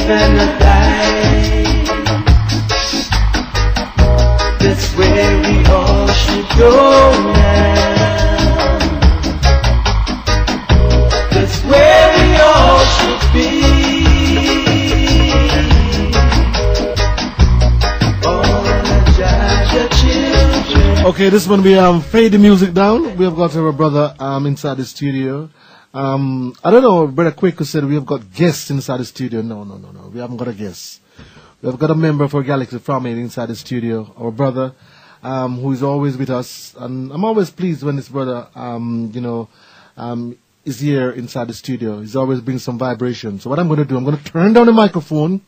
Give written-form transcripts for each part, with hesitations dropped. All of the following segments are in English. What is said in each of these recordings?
live and not die. That's where we all should go now. That's where we all should be. Okay, this one we fade the music down. We have got our brother inside the studio. I don't know, Brother Quaker said we have got guests inside the studio. No. We haven't got a guest. We have got a member for Galaxy from inside the studio, our brother, who is always with us. And I'm always pleased when this brother, is here inside the studio. He's always brings some vibration. So what I'm going to do, I'm going to turn down the microphone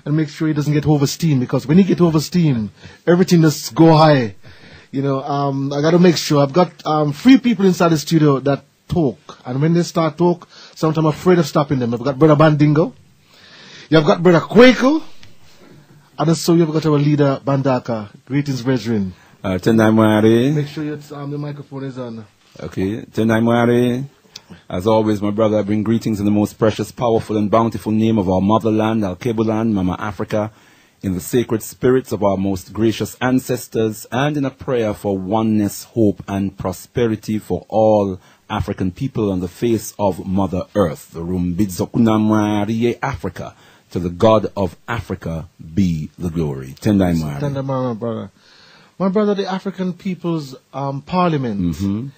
and make sure he doesn't get oversteam, because when he get oversteam, everything just go high. I got to make sure. I've got 3 people inside the studio that talk, and when they start talk, sometimes I'm afraid of stopping them. I've got Brother Bandingo, you've got Brother Quaker, and so you've got our leader Mbandaka. Greetings, brethren. Tendai Mwari. Make sure the microphone is on. Okay, Tendai Mwari. As always, my brother, I bring greetings in the most precious, powerful, and bountiful name of our motherland, Alkebu-Lan, Mama Africa, in the sacred spirits of our most gracious ancestors, and in a prayer for oneness, hope, and prosperity for all African people on the face of Mother Earth. The Rumbidzokuna Africa. To the God of Africa be the glory. Tendai Mwari. Tendai Mwari, my brother. My brother, the African Peoples Parliament.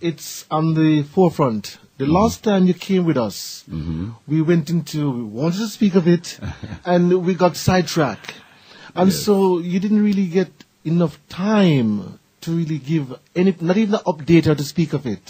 It's on the forefront. The last time you came with us, we wanted to speak of it, and we got sidetracked. And so you didn't really get enough time to really give not even an update or to speak of it.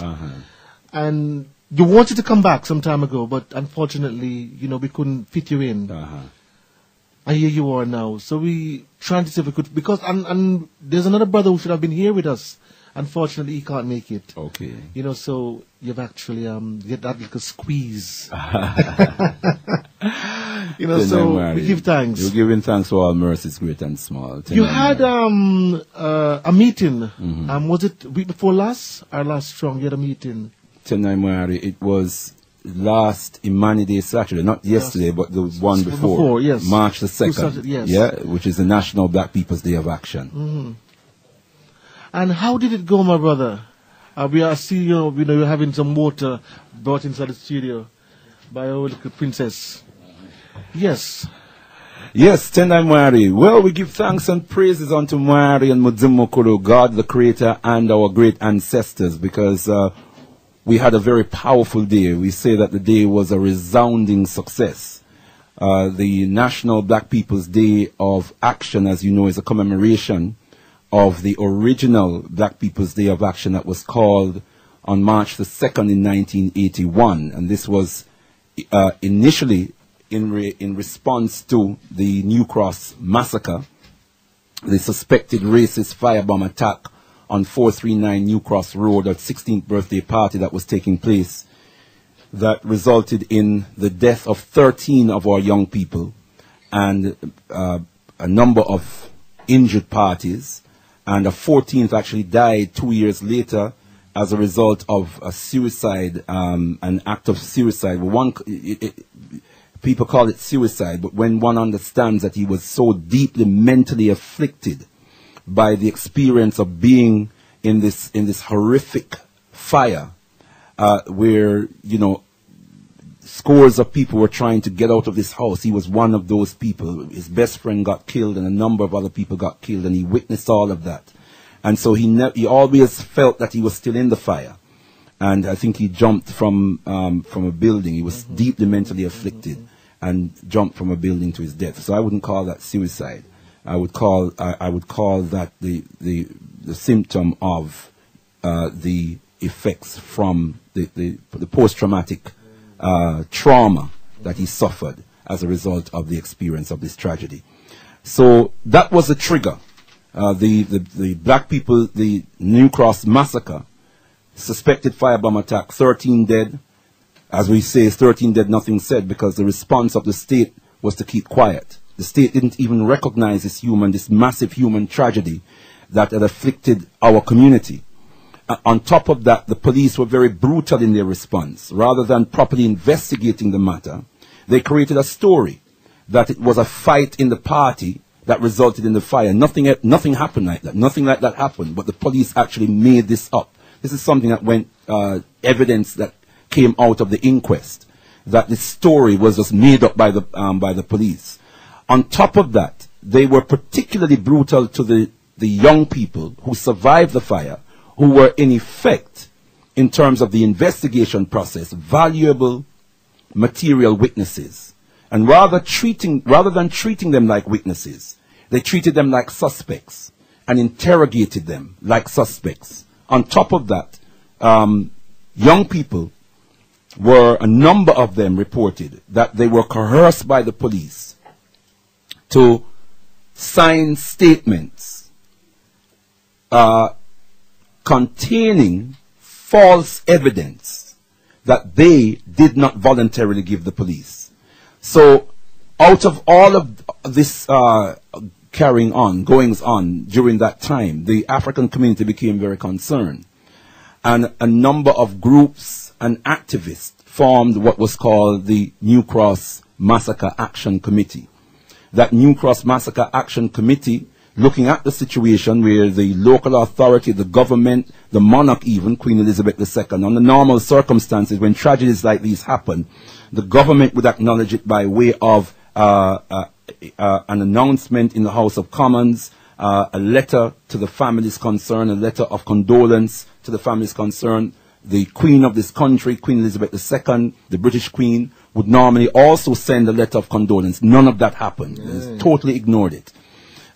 And you wanted to come back some time ago, but unfortunately, we couldn't fit you in. And here you are now. So we tried to see if we could, because, and there's another brother who should have been here with us. Unfortunately, he can't make it. Okay. So you've actually get that little squeeze. So we give thanks. You're giving thanks for all mercies, great and small. You had a meeting. Was it week before last or last strong? You had a meeting. Tendai Mwari, it was last Imani Day Saturday, not yesterday, but the one before. Yes. March the 2nd. Yes. Yeah, which is the National Black Peoples Day of Action. And how did it go, my brother? We are seeing, you're having some water brought inside the studio by our little princess. Yes. Yes, Tendai Mwari. Well, we give thanks and praises unto Mwari and Mudzimukuru, God the Creator, and our great ancestors, because we had a very powerful day. We say that the day was a resounding success. The National Black Peoples Day of Action, as you know, is a commemoration of the original Black People's Day of Action that was called on March the 2nd in 1981. And this was initially in response to the New Cross massacre, the suspected racist firebomb attack on 439 New Cross Road, at 16th birthday party that was taking place, that resulted in the death of 13 of our young people and a number of injured parties. And a 14th actually died 2 years later as a result of a suicide, an act of suicide. People call it suicide, but when one understands that he was so deeply mentally afflicted by the experience of being in this horrific fire, where scores of people were trying to get out of this house. He was one of those people. His best friend got killed and a number of other people got killed, and he witnessed all of that. And so he always felt that he was still in the fire. And I think he jumped from a building. He was deeply mentally afflicted and jumped from a building to his death. So I wouldn't call that suicide. I would call that the symptom of the effects from the post-traumatic trauma that he suffered as a result of the experience of this tragedy. So that was the trigger. The black people, the New Cross massacre, suspected firebomb attack, 13 dead. As we say, 13 dead, nothing said, because the response of the state was to keep quiet. The state didn't even recognize this massive human tragedy that had afflicted our community. On top of that, the police were very brutal in their response. Rather than properly investigating the matter, they created a story that it was a fight in the party that resulted in the fire. Nothing happened like that. Nothing like that happened, but the police actually made this up. This is something that went, evidence that came out of the inquest, that the story was just made up by the police. On top of that, they were particularly brutal to the young people who survived the fire, who were in effect, in terms of the investigation process, valuable material witnesses. And rather than treating them like witnesses, they treated them like suspects and interrogated them like suspects. On top of that, young people a number of them reported that they were coerced by the police to sign statements containing false evidence that they did not voluntarily give the police. So out of all of this goings on during that time, the African community became very concerned. And a number of groups and activists formed what was called the New Cross Massacre Action Committee. That New Cross Massacre Action Committee, looking at the situation where the local authority, the government, the monarch even, Queen Elizabeth II, under normal circumstances, when tragedies like these happen, the government would acknowledge it by way of an announcement in the House of Commons, a letter to the families concerned, a letter of condolence to the families concerned. The Queen of this country, Queen Elizabeth II, the British Queen, would normally also send a letter of condolence. None of that happened. They totally ignored it.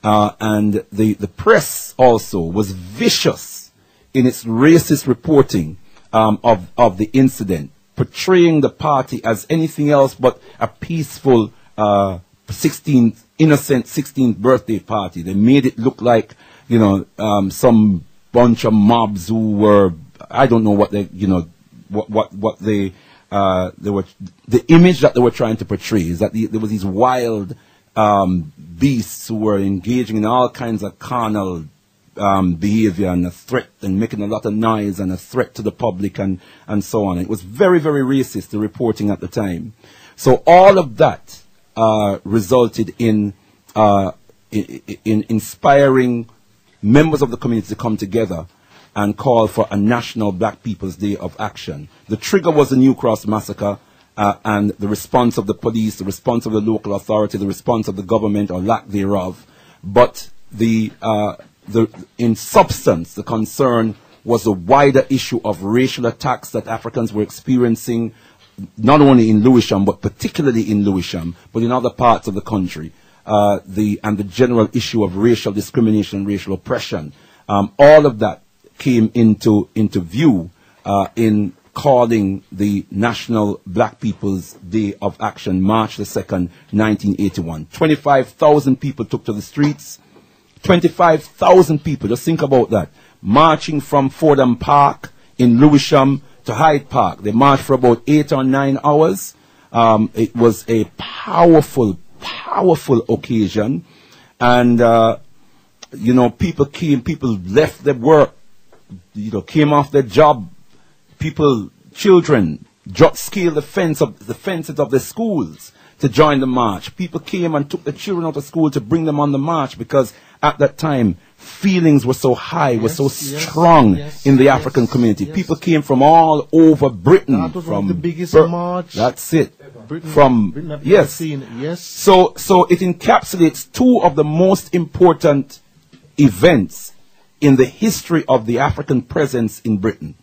And the press also was vicious in its racist reporting of the incident, portraying the party as anything else but a peaceful innocent 16th birthday party. They made it look like, some bunch of mobs who were, I don't know what they, what they were, the image that they were trying to portray is that there was these wild beasts who were engaging in all kinds of carnal behavior and a threat and making a lot of noise and a threat to the public and so on. It was very, very racist, the reporting at the time. So all of that resulted in inspiring members of the community to come together and call for a National Black People's Day of Action. The trigger was the New Cross Massacre, and the response of the police, the response of the local authority, the response of the government or lack thereof. But in substance, the concern was the wider issue of racial attacks that Africans were experiencing, not only in Lewisham, but particularly in Lewisham, but in other parts of the country. And the general issue of racial discrimination, racial oppression. All of that came into view in calling the National Black People's Day of Action, March the 2nd, 1981. 25,000 people took to the streets. 25,000 people, just think about that, marching from Fordham Park in Lewisham to Hyde Park. They marched for about 8 or 9 hours. It was a powerful occasion. And, people came, people left their work, came off their job. People, children, scaled the fences of the schools to join the march. People came and took the children out of school to bring them on the march because at that time, feelings were so high, were so strong in the African community. People came from all over Britain. That was from the biggest march. That's it. Britain From yes. Seen. Yes. So it encapsulates two of the most important events in the history of the African presence in Britain.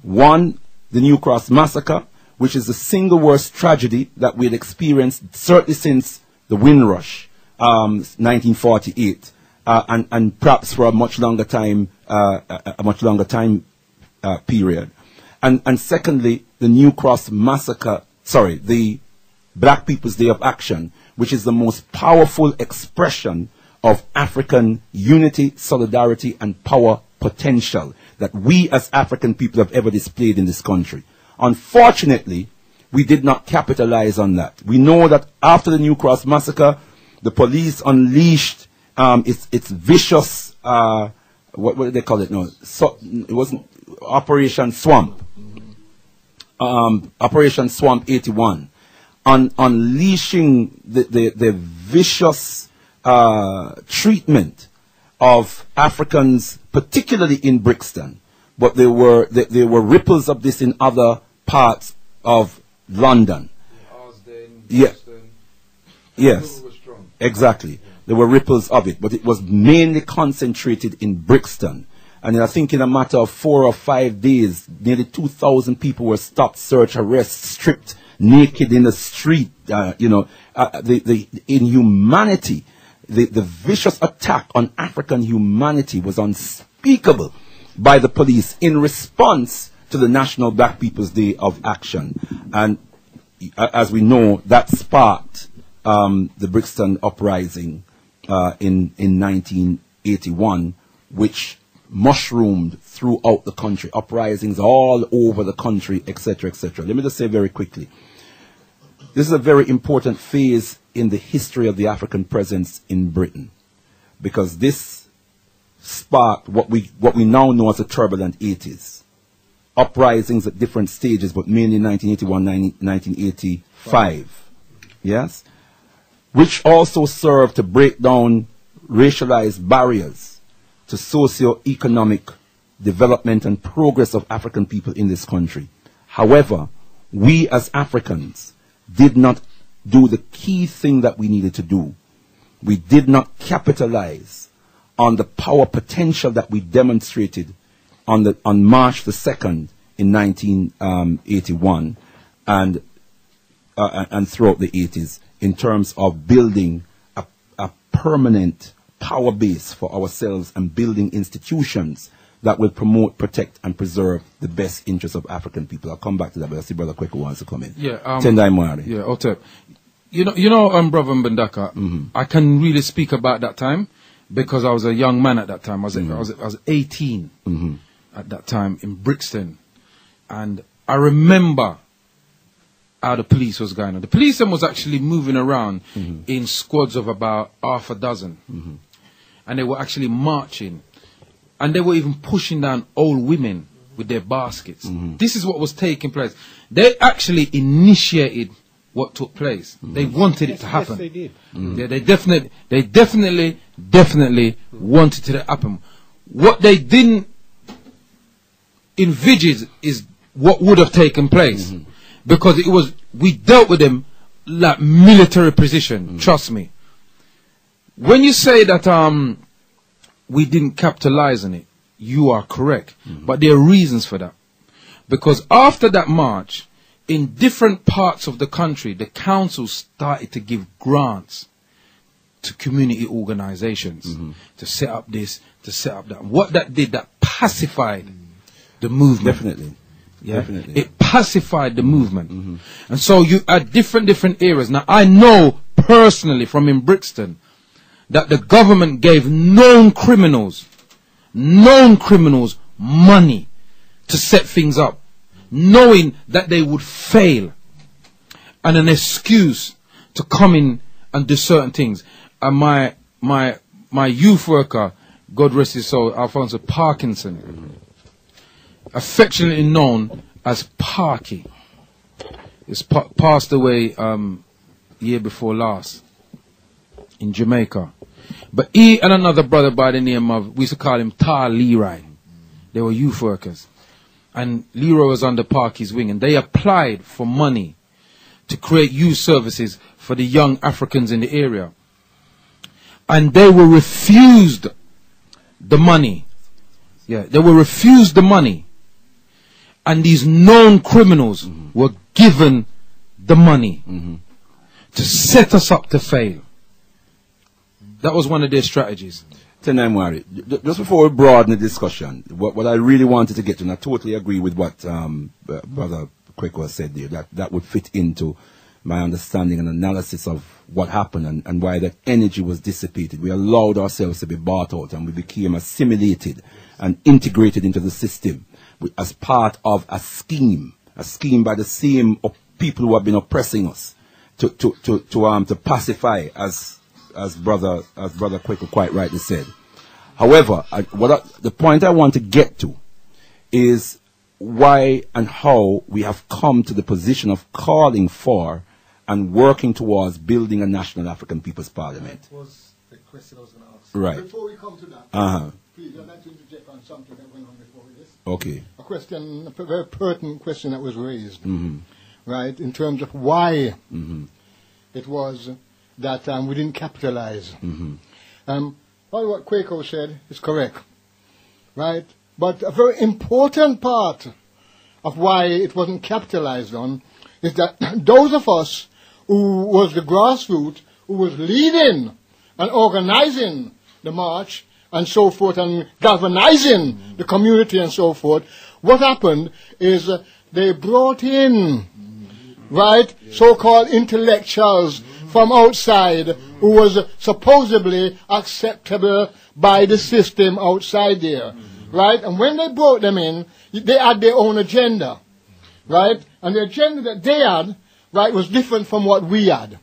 One, the New Cross Massacre, which is the single worst tragedy that we had experienced certainly since the Windrush, 1948, and perhaps for a much longer time, period. And secondly, the New Cross Massacre. The Black People's Day of Action, which is the most powerful expression of African unity, solidarity, and power potential that we as African people have ever displayed in this country. Unfortunately, we did not capitalize on that. We know that after the New Cross Massacre, the police unleashed its vicious, what did they call it now? It wasn't Operation Swamp. Operation Swamp 81. unleashing the vicious treatment of Africans, particularly in Brixton, but there were ripples of this in other parts of London. Yeah. Yes. Exactly. There were ripples of it, but it was mainly concentrated in Brixton. And I think in a matter of 4 or 5 days, nearly 2,000 people were stopped, searched, arrested, stripped naked in the street. The inhumanity, the vicious attack on African humanity was unspeakable by the police in response to the National Black People's Day of Action. And as we know, that sparked the Brixton uprising in 1981, which mushroomed throughout the country, uprisings all over the country, etc., etc. Let me just say very quickly, this is a very important phase in the history of the African presence in Britain, because this sparked what we now know as the turbulent 80s. Uprisings at different stages, but mainly 1981, 1985. Yes? Which also served to break down racialized barriers to socio-economic development and progress of African people in this country. However, we as Africans did not do the key thing that we needed to do. We did not capitalize on the power potential that we demonstrated on March the 2nd in 1981 and throughout the 80s in terms of building a permanent power base for ourselves and building institutions that will promote, protect, and preserve the best interests of African people. I'll come back to that, but I see Brother Kweko wants to come in. Yeah, Tendai Mwari. Yeah, Otep. Bro.Ldr.Mbandaka, I can really speak about that time because I was a young man at that time. I was 18 at that time in Brixton. And I remember how the police was going on. The police was actually moving around in squads of about half a dozen. And they were actually marching. And they were even pushing down old women with their baskets. This is what was taking place. They actually initiated what took place. They wanted it to happen. Yes, they did. Yeah, they definitely wanted it to happen. What they didn't envisage is what would have taken place. Because we dealt with them like military precision. Trust me. When you say that we didn't capitalize on it, you are correct. But there are reasons for that. Because after that march, in different parts of the country, the council started to give grants to community organizations to set up this, to set up that. What that did, that pacified the movement. Definitely. Yeah? Definitely. It pacified the movement. And so you at different areas. Now, I know personally from in Brixton that the government gave known criminals money to set things up, knowing that they would fail, and an excuse to come in and do certain things. And my youth worker, God rest his soul, Alphonso Parkinson, affectionately known as Parky, is passed away year before last in Jamaica. But he and another brother by the name of, we used to call him Tar Leroy. They were youth workers. And Leroy was under Parky's wing, and they applied for money to create youth services for the young Africans in the area. And they were refused the money. Yeah, they were refused the money. And these known criminals were given the money to set us up to fail. That was one of their strategies. Tendai Mwari, just before we broaden the discussion, what I really wanted to get to, and I totally agree with what Brother Kweko said there, that would fit into my understanding and analysis of what happened and why that energy was dissipated. We allowed ourselves to be bought out, and we became assimilated and integrated into the system as part of a scheme by the same people who have been oppressing us to pacify, as Brother Kweko quite rightly said. However, the point I want to get to is why and how we have come to the position of calling for and working towards building a National African Peoples Parliament. That was the question I was going to ask. Right. Before we come to that, please, I'd like to interject on something that went on before this. Okay. A question, a very pertinent question that was raised, right, in terms of why it was that we didn't capitalize. All what Quaco said is correct, right? But a very important part of why it wasn't capitalized on is that those of us who was the grassroots, who was leading and organizing the march and so forth and galvanizing the community and so forth, what happened is they brought in, right, so-called intellectuals from outside who was supposedly acceptable by the system outside there, right? And when they brought them in, they had their own agenda, right? And the agenda that they had, right, was different from what we had,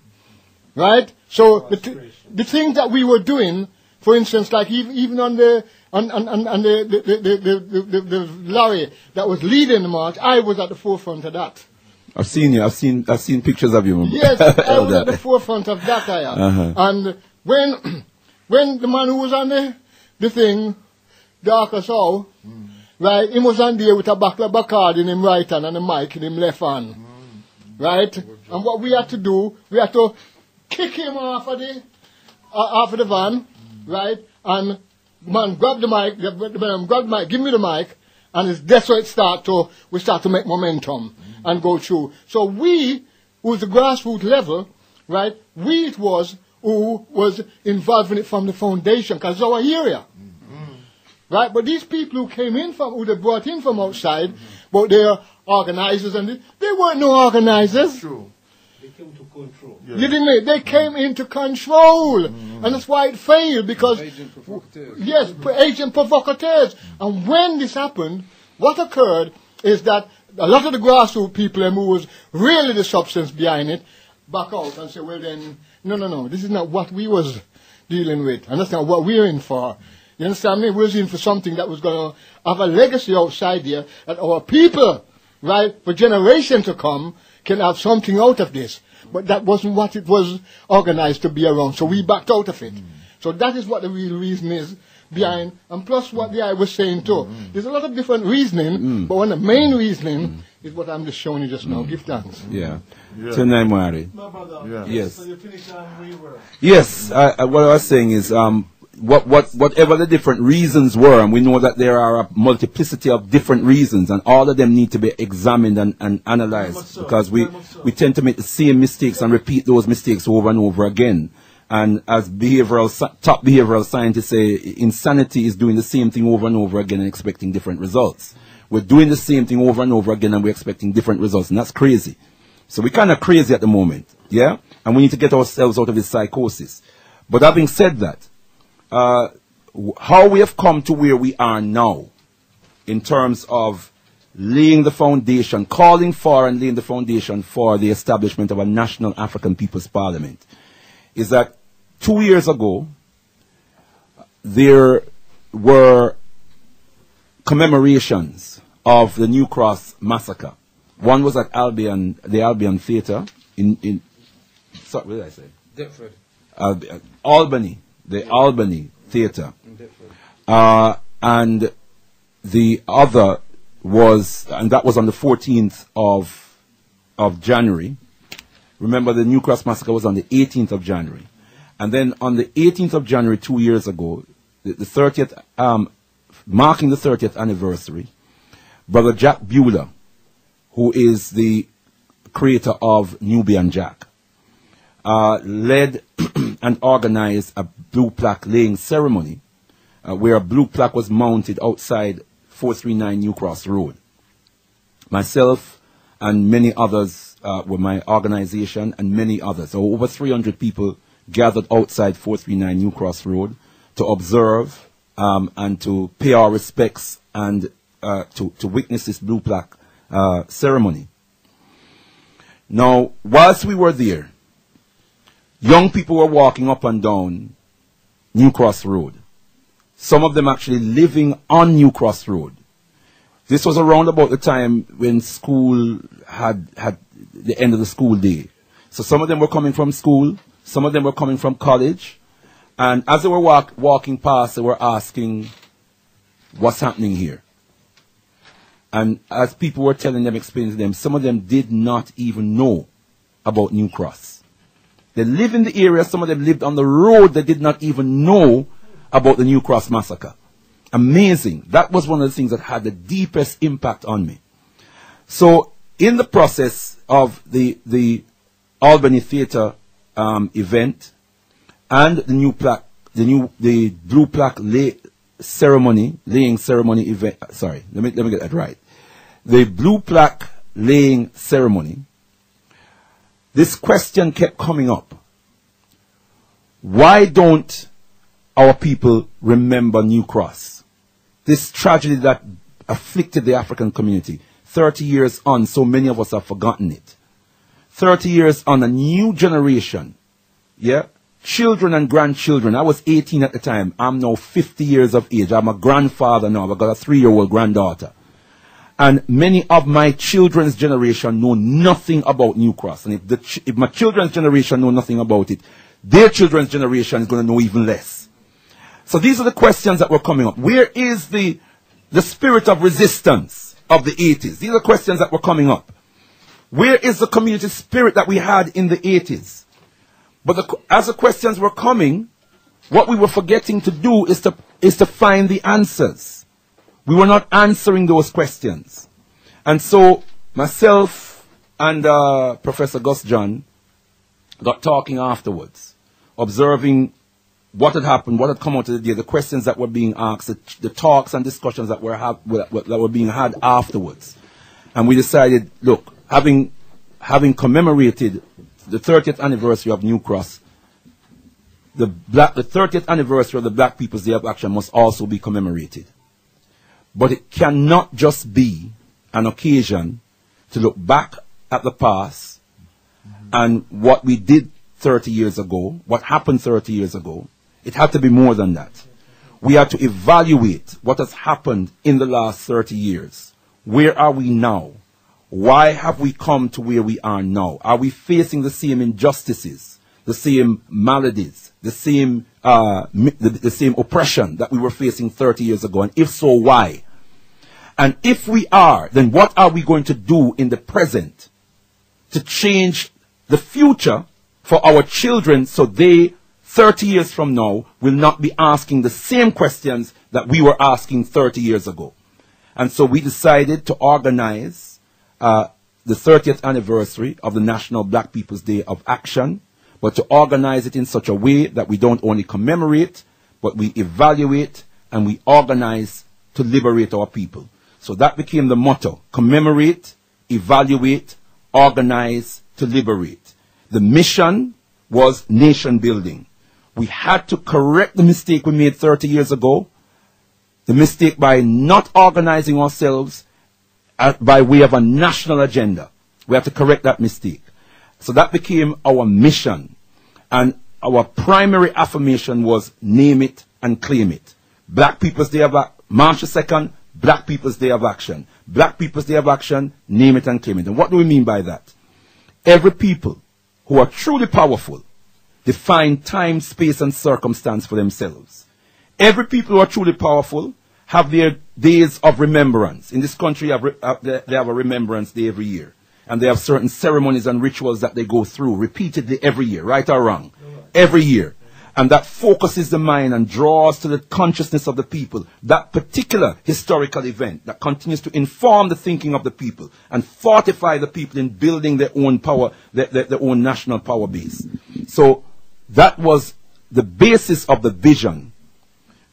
right? So the things that we were doing, for instance, like even on the lorry that was leading the march, I was at the forefront of that. I've seen you. I've seen pictures of you. Yes, I was at the forefront of that. And when the man who was on the thing, darker so, right, he was on there with a bottle of Bacardi in him right hand and a mic in him left hand, right? And what we had to do, we had to kick him off of the van, right? And man grabbed the mic, give me the mic, and that's where we start to make momentum and go through. So we, who was the grassroots level, right, it was who was involved in it from the foundation, because it's our area. Right, but these people who came in who they brought in from outside, but they're organizers, and they weren't no organizers. True. They came to control. You didn't know? They came into control, and that's why it failed, because Agent provocateurs. yes, agent provocateurs. And when this happened, what occurred is that a lot of the grassroots people who was really the substance behind it back out and say, well then, no, this is not what we was dealing with, and that's not what we're in for. You understand me? We was in for something that was going to have a legacy outside here, that our people, right, for generations to come, can have something out of this. But that wasn't what it was organized to be around, so we backed out of it. So that is what the real reason is behind, and plus what the guy was saying too. There's a lot of different reasoning, but one of the main reasoning is what I'm just showing you just now. Give thanks. Yeah. Tenai Mwari. My brother. Yeah. Yes. So you finished where you were. Yes. What I was saying is, whatever the different reasons were, and we know that there are a multiplicity of different reasons, and all of them need to be examined and analyzed, so. because we tend to make the same mistakes and repeat those mistakes over and over again. And as top behavioral scientists say, insanity is doing the same thing over and over again and expecting different results. We're doing the same thing over and over again and we're expecting different results, and that's crazy. So we're kind of crazy at the moment, yeah? And we need to get ourselves out of this psychosis. But having said that, how we have come to where we are now in terms of laying the foundation, calling for and laying the foundation for the establishment of a National African Peoples Parliament, is that 2 years ago, there were commemorations of the New Cross massacre. One was at the Albion Theatre in sorry, what did I say? Deptford. Albany, the Albany Theatre. And the other was, and that was on the 14th of January. Remember, the New Cross massacre was on the 18th of January. And then on the 18th of January 2 years ago, the 30th, marking the 30th anniversary, Brother Jack Bueller, who is the creator of Nubian Jack, led and organized a blue plaque laying ceremony where a blue plaque was mounted outside 439 New Cross Road. Myself and many others were my organization, and many others. So over 300 people gathered outside 439 New Cross Road to observe and to pay our respects and to witness this blue plaque ceremony. Now, whilst we were there, young people were walking up and down New Cross Road. Some of them actually living on New Cross Road. This was around about the time when school had the end of the school day. So some of them were coming from school, some of them were coming from college, and as they were walking past, they were asking, what's happening here? And as people were telling them, explaining to them, some of them did not even know about New Cross. They live in the area, some of them lived on the road, they did not even know about the New Cross massacre. Amazing. That was one of the things that had the deepest impact on me. So, in the process of the Albany Theatre event and the blue plaque laying ceremony event, sorry, let me get that right. The blue plaque laying ceremony, this question kept coming up. Why don't our people remember New Cross? This tragedy that afflicted the African community. 30 years on, so many of us have forgotten it. 30 years on, a new generation, yeah, children and grandchildren. I was 18 at the time. I'm now 50 years of age. I'm a grandfather now. I've got a 3-year-old granddaughter. And many of my children's generation know nothing about New Cross. And if my children's generation know nothing about it, their children's generation is going to know even less. So these are the questions that were coming up. Where is the spirit of resistance of the 80s? These are questions that were coming up. Where is the community spirit that we had in the 80s? But as the questions were coming, what we were forgetting to do is to find the answers. We were not answering those questions. And so myself and Professor Gus John got talking afterwards, observing what had happened, what had come out of the day, the questions that were being asked, the talks and discussions that were being had afterwards. And we decided, look, having commemorated the 30th anniversary of New Cross, the 30th anniversary of the Black People's Day of Action must also be commemorated. But it cannot just be an occasion to look back at the past and what we did 30 years ago, what happened 30 years ago. It had to be more than that. We had to evaluate what has happened in the last 30 years. Where are we now? Why have we come to where we are now? Are we facing the same injustices, the same maladies, the same oppression that we were facing 30 years ago? And if so, why? And if we are, then what are we going to do in the present to change the future for our children so they, 30 years from now, will not be asking the same questions that we were asking 30 years ago? And so we decided to organize the 30th anniversary of the National Black People's Day of Action, but to organize it in such a way that we don't only commemorate, but we evaluate and we organize to liberate our people. So that became the motto: commemorate, evaluate, organize to liberate. The mission was nation building. We had to correct the mistake we made 30 years ago, the mistake by not organizing ourselves by way of a national agenda. We have to correct that mistake. So that became our mission. And our primary affirmation was name it and claim it. Black People's Day of March the 2nd, Black People's Day of Action. Black People's Day of Action, name it and claim it. And what do we mean by that? Every people who are truly powerful define time, space, and circumstance for themselves. Every people who are truly powerful have their days of remembrance. In this country, they have a remembrance day every year. And they have certain ceremonies and rituals that they go through repeatedly every year, right or wrong? Every year. And that focuses the mind and draws to the consciousness of the people that particular historical event that continues to inform the thinking of the people and fortify the people in building their own power, their own national power base. So that was the basis of the vision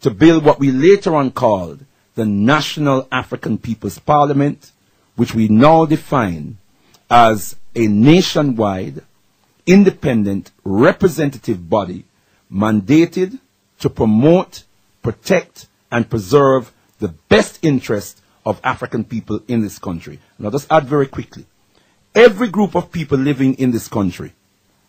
to build what we later on called the National Afrikan Peoples Parliament, which we now define as a nationwide, independent, representative body mandated to promote, protect, and preserve the best interest of African people in this country. Now, just add very quickly. Every group of people living in this country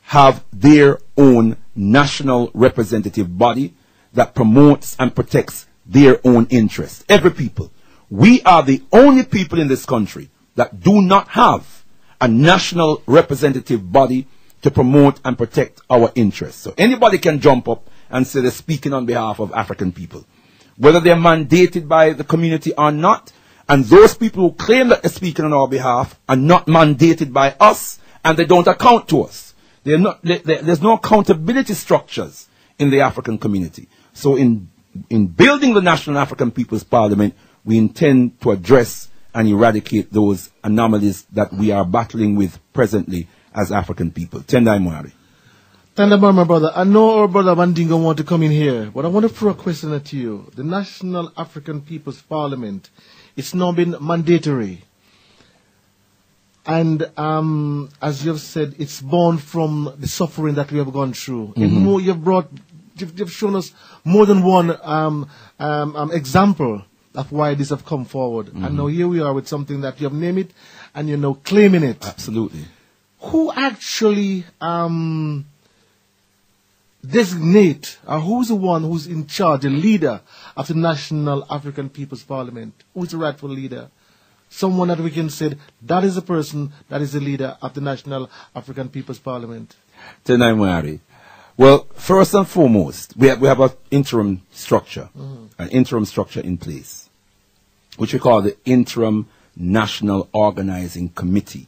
have their own national representative body that promotes and protects their own interests. Every people. We are the only people in this country that do not have a national representative body to promote and protect our interests. So anybody can jump up and say they're speaking on behalf of African people, whether they're mandated by the community or not. And those people who claim that they're speaking on our behalf are not mandated by us, and they don't account to us. There's no accountability structures in the African community. So in building the National African Peoples Parliament, we intend to address and eradicate those anomalies that we are battling with presently as African people. Tendai Mwari. Tandaba, my brother. I know our brother Mandingo want to come in here, but I want to throw a question at you. The National African Peoples Parliament, it's now been mandatory. And as you've said, it's born from the suffering that we have gone through. You've shown us more than one example of why this have come forward. And now here we are with something that you have named it and you're now claiming it. Absolutely. Who actually designate, or who's the one who's in charge, the leader of the National African Peoples Parliament? Who's the rightful leader? Someone that we can say, that is the person that is the leader of the National African Peoples Parliament. Tendai Mwari. Well, first and foremost, we have an interim structure, in place, which we call the Interim National Organizing Committee.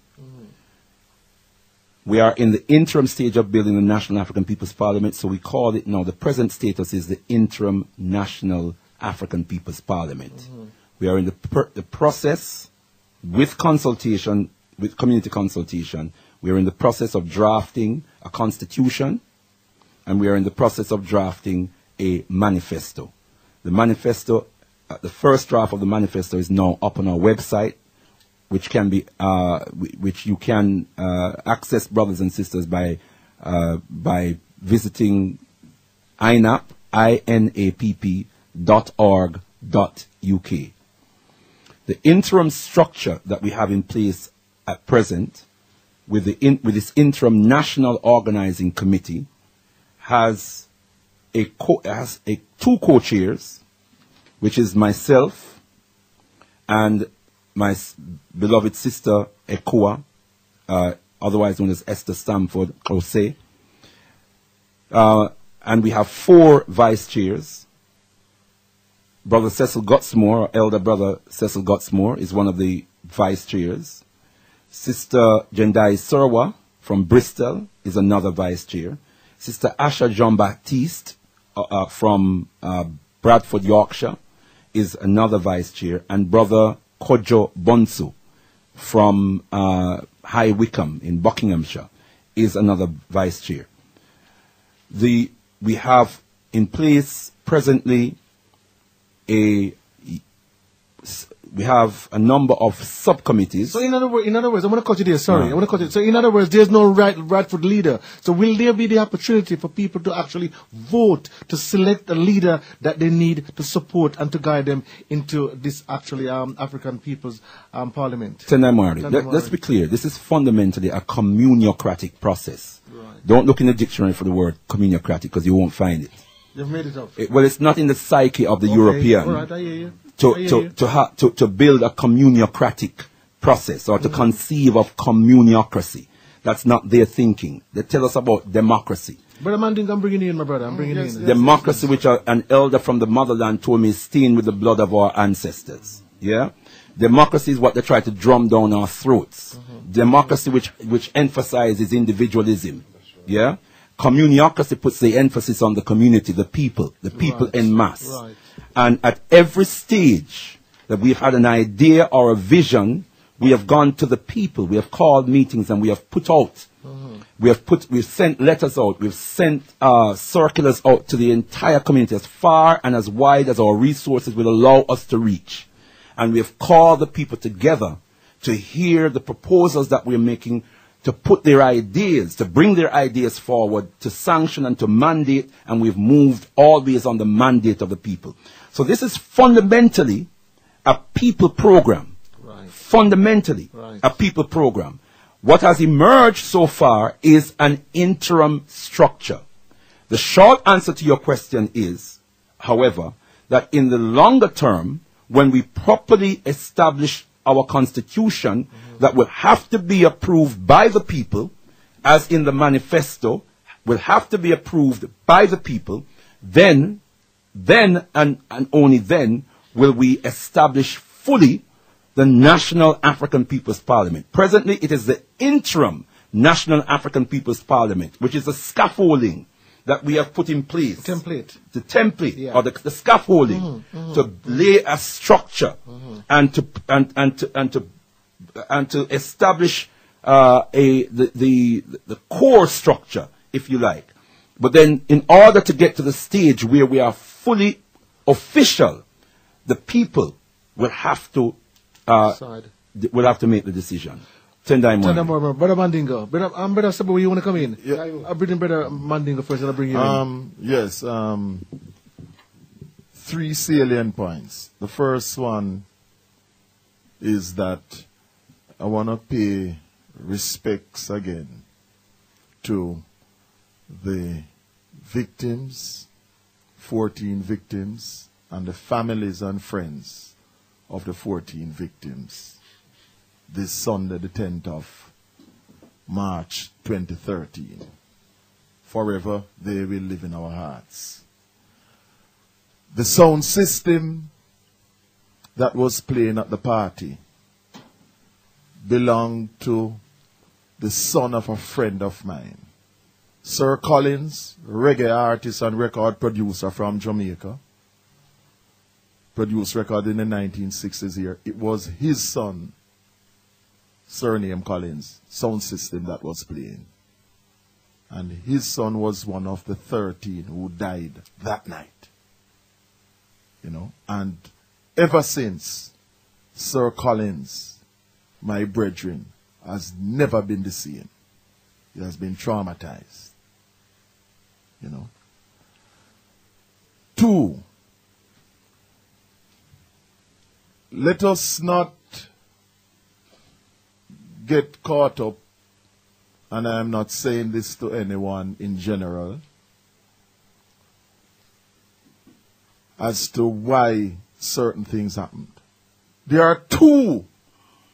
We are in the interim stage of building the National African Peoples Parliament, so we call it now, the present status is the Interim National African Peoples Parliament. We are in the process, with consultation, with community consultation, we are in the process of drafting a constitution, and we are in the process of drafting a manifesto. The manifesto, the first draft of the manifesto is now up on our website, which can be, which you can access, brothers and sisters, by visiting iNAPP, inapp.org.uk. The interim structure that we have in place at present, with this interim national organizing committee, has two co-chairs, which is myself and my beloved sister Ekua, otherwise known as Esther Stamford Close. And we have 4 vice chairs. Brother Cecil Gotsmore, or elder brother Cecil Gotsmore, is one of the vice chairs. Sister Jendai Surwa from Bristol is another vice chair. Sister Asha Jean-Baptiste from Bradford, Yorkshire, is another vice chair. And Brother Kojo Bonsu from High Wycombe in Buckinghamshire is another vice chair. We have in place presently we have a number of subcommittees. So in other words, I'm going to cut you there. Sorry, I want to cut you. So in other words, there's no rightful leader. So will there be the opportunity for people to actually vote to select a leader that they need to support and to guide them into this actually African People's Parliament? Tendai Mwari, let's be clear. This is fundamentally a communiocratic process. Right. Don't look in the dictionary for the word communiocratic because you won't find it. You've made it up. Well, it's not in the psyche of the European. All right, I hear you. To build a communiocratic process or to conceive of communiocracy. That's not their thinking. They tell us about democracy. Brother Mandingo, I'm bringing you in, my brother. I'm bringing you in. Democracy, which an elder from the motherland told me is stained with the blood of our ancestors. Yeah? Democracy is what they try to drum down our throats. Democracy which emphasizes individualism. Yeah? Communiocracy puts the emphasis on the community, the people en masse. Right. And at every stage that we've had an idea or a vision, we have gone to the people. We have called meetings and we have put out. We've sent letters out. We've sent circulars out to the entire community as far and as wide as our resources will allow us to reach. And we have called the people together to hear the proposals that we're making, to put their ideas, to bring their ideas forward, to sanction and to mandate, and we've moved always on the mandate of the people. So this is fundamentally a people program. Right. Fundamentally a people program. What has emerged so far is an interim structure. The short answer to your question is, however, that in the longer term, when we properly establish our constitution, that will have to be approved by the people, as in the manifesto, will have to be approved by the people. Then and only then will we establish fully the National African Peoples Parliament. Presently, it is the interim National African Peoples Parliament, which is the scaffolding that we have put in place. The template, Yeah. or the scaffolding to lay a structure and to establish the core structure, if you like. But then, in order to get to the stage where we are fully official, the people will have to make the decision. Tendai Morning. Brother Mandingo. Brother Sabu, you want to come in? Yeah. I'll bring Brother Mandingo first and I'll bring you in. Yes. 3 salient points. The first one is that I want to pay respects again to the victims, 14 victims, and the families and friends of the 14 victims this Sunday, the 10th of March 2013. Forever they will live in our hearts. The sound system that was playing at the party belonged to the son of a friend of mine, Sir Collins, reggae artist and record producer from Jamaica, produced record in the 1960s here. It was his son, surname Collins, sound system that was playing. And his son was one of the 13 who died that night. You know, and ever since, Sir Collins, my brethren, has never been the same. He has been traumatized. You know. 2, let us not get caught up, and I am not saying this to anyone in general, as to why certain things happened. There are 2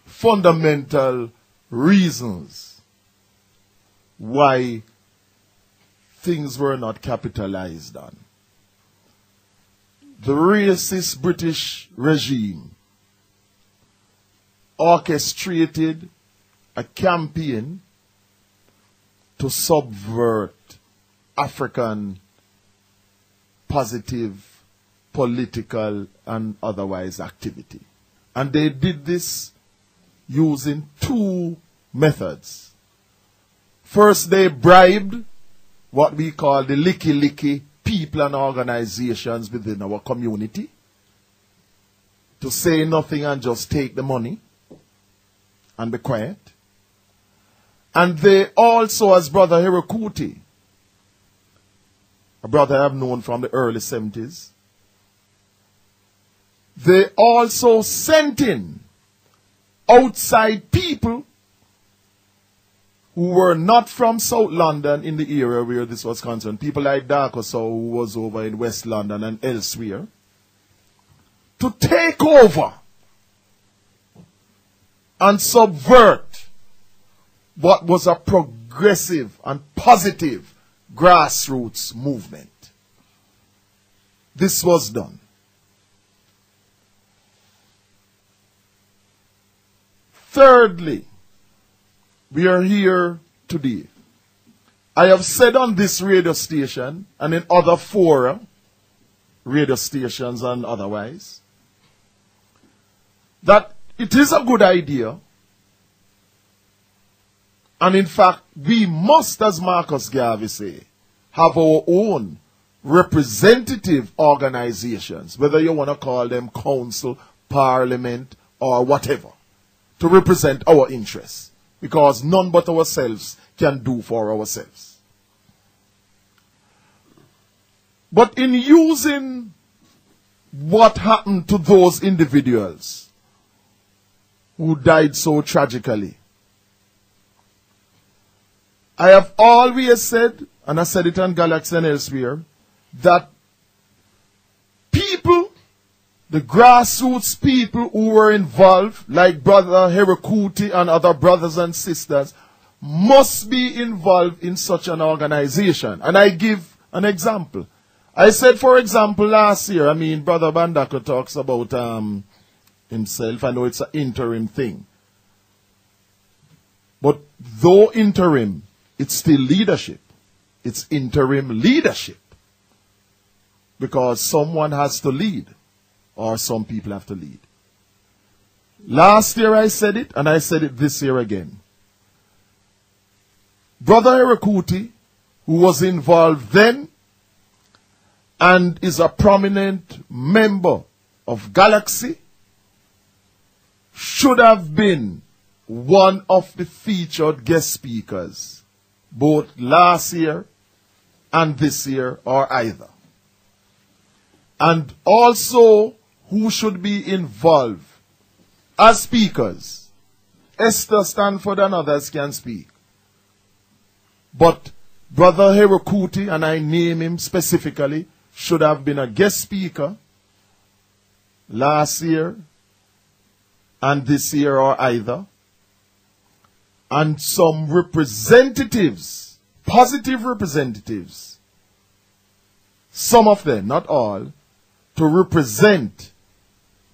fundamental reasons why things were not capitalized on. The racist British regime orchestrated a campaign to subvert African positive political and otherwise activity. And they did this using 2 methods. First, they bribed what we call the licky people and organizations within our community to say nothing and just take the money and be quiet. And they also, as Brother Hirakuti, a brother I have known from the early 70s, they also sent in outside people who were not from South London in the area where this was concerned. People like Darkoso, who was over in West London and elsewhere, to take over and subvert what was a progressive and positive grassroots movement. This was done. Thirdly, we are here today. I have said on this radio station and in other fora, radio stations and otherwise, that it is a good idea. And in fact, we must, as Marcus Garvey say, have our own representative organizations, whether you want to call them council, parliament, or whatever, to represent our interests. Because none but ourselves can do for ourselves. But in using what happened to those individuals who died so tragically, I have always said, and I said it on Galaxy and elsewhere, that people, the grassroots people who were involved, like Brother Hirakuti and other brothers and sisters, must be involved in such an organization. And I give an example. I said, for example, last year, Brother Mbandaka talks about himself. I know it's an interim thing. But though interim, it's still leadership. It's interim leadership. Because someone has to lead, or some people have to lead. Last year I said it, and I said it this year again. Brother Herakuti, who was involved then, and is a prominent member of Galaxy, should have been one of the featured guest speakers, both last year and this year, or either. And also, who should be involved as speakers. Esther Stanford and others can speak. But Brother Herakuti, and I name him specifically, should have been a guest speaker last year and this year, or either. And some representatives, positive representatives, some of them, not all, to represent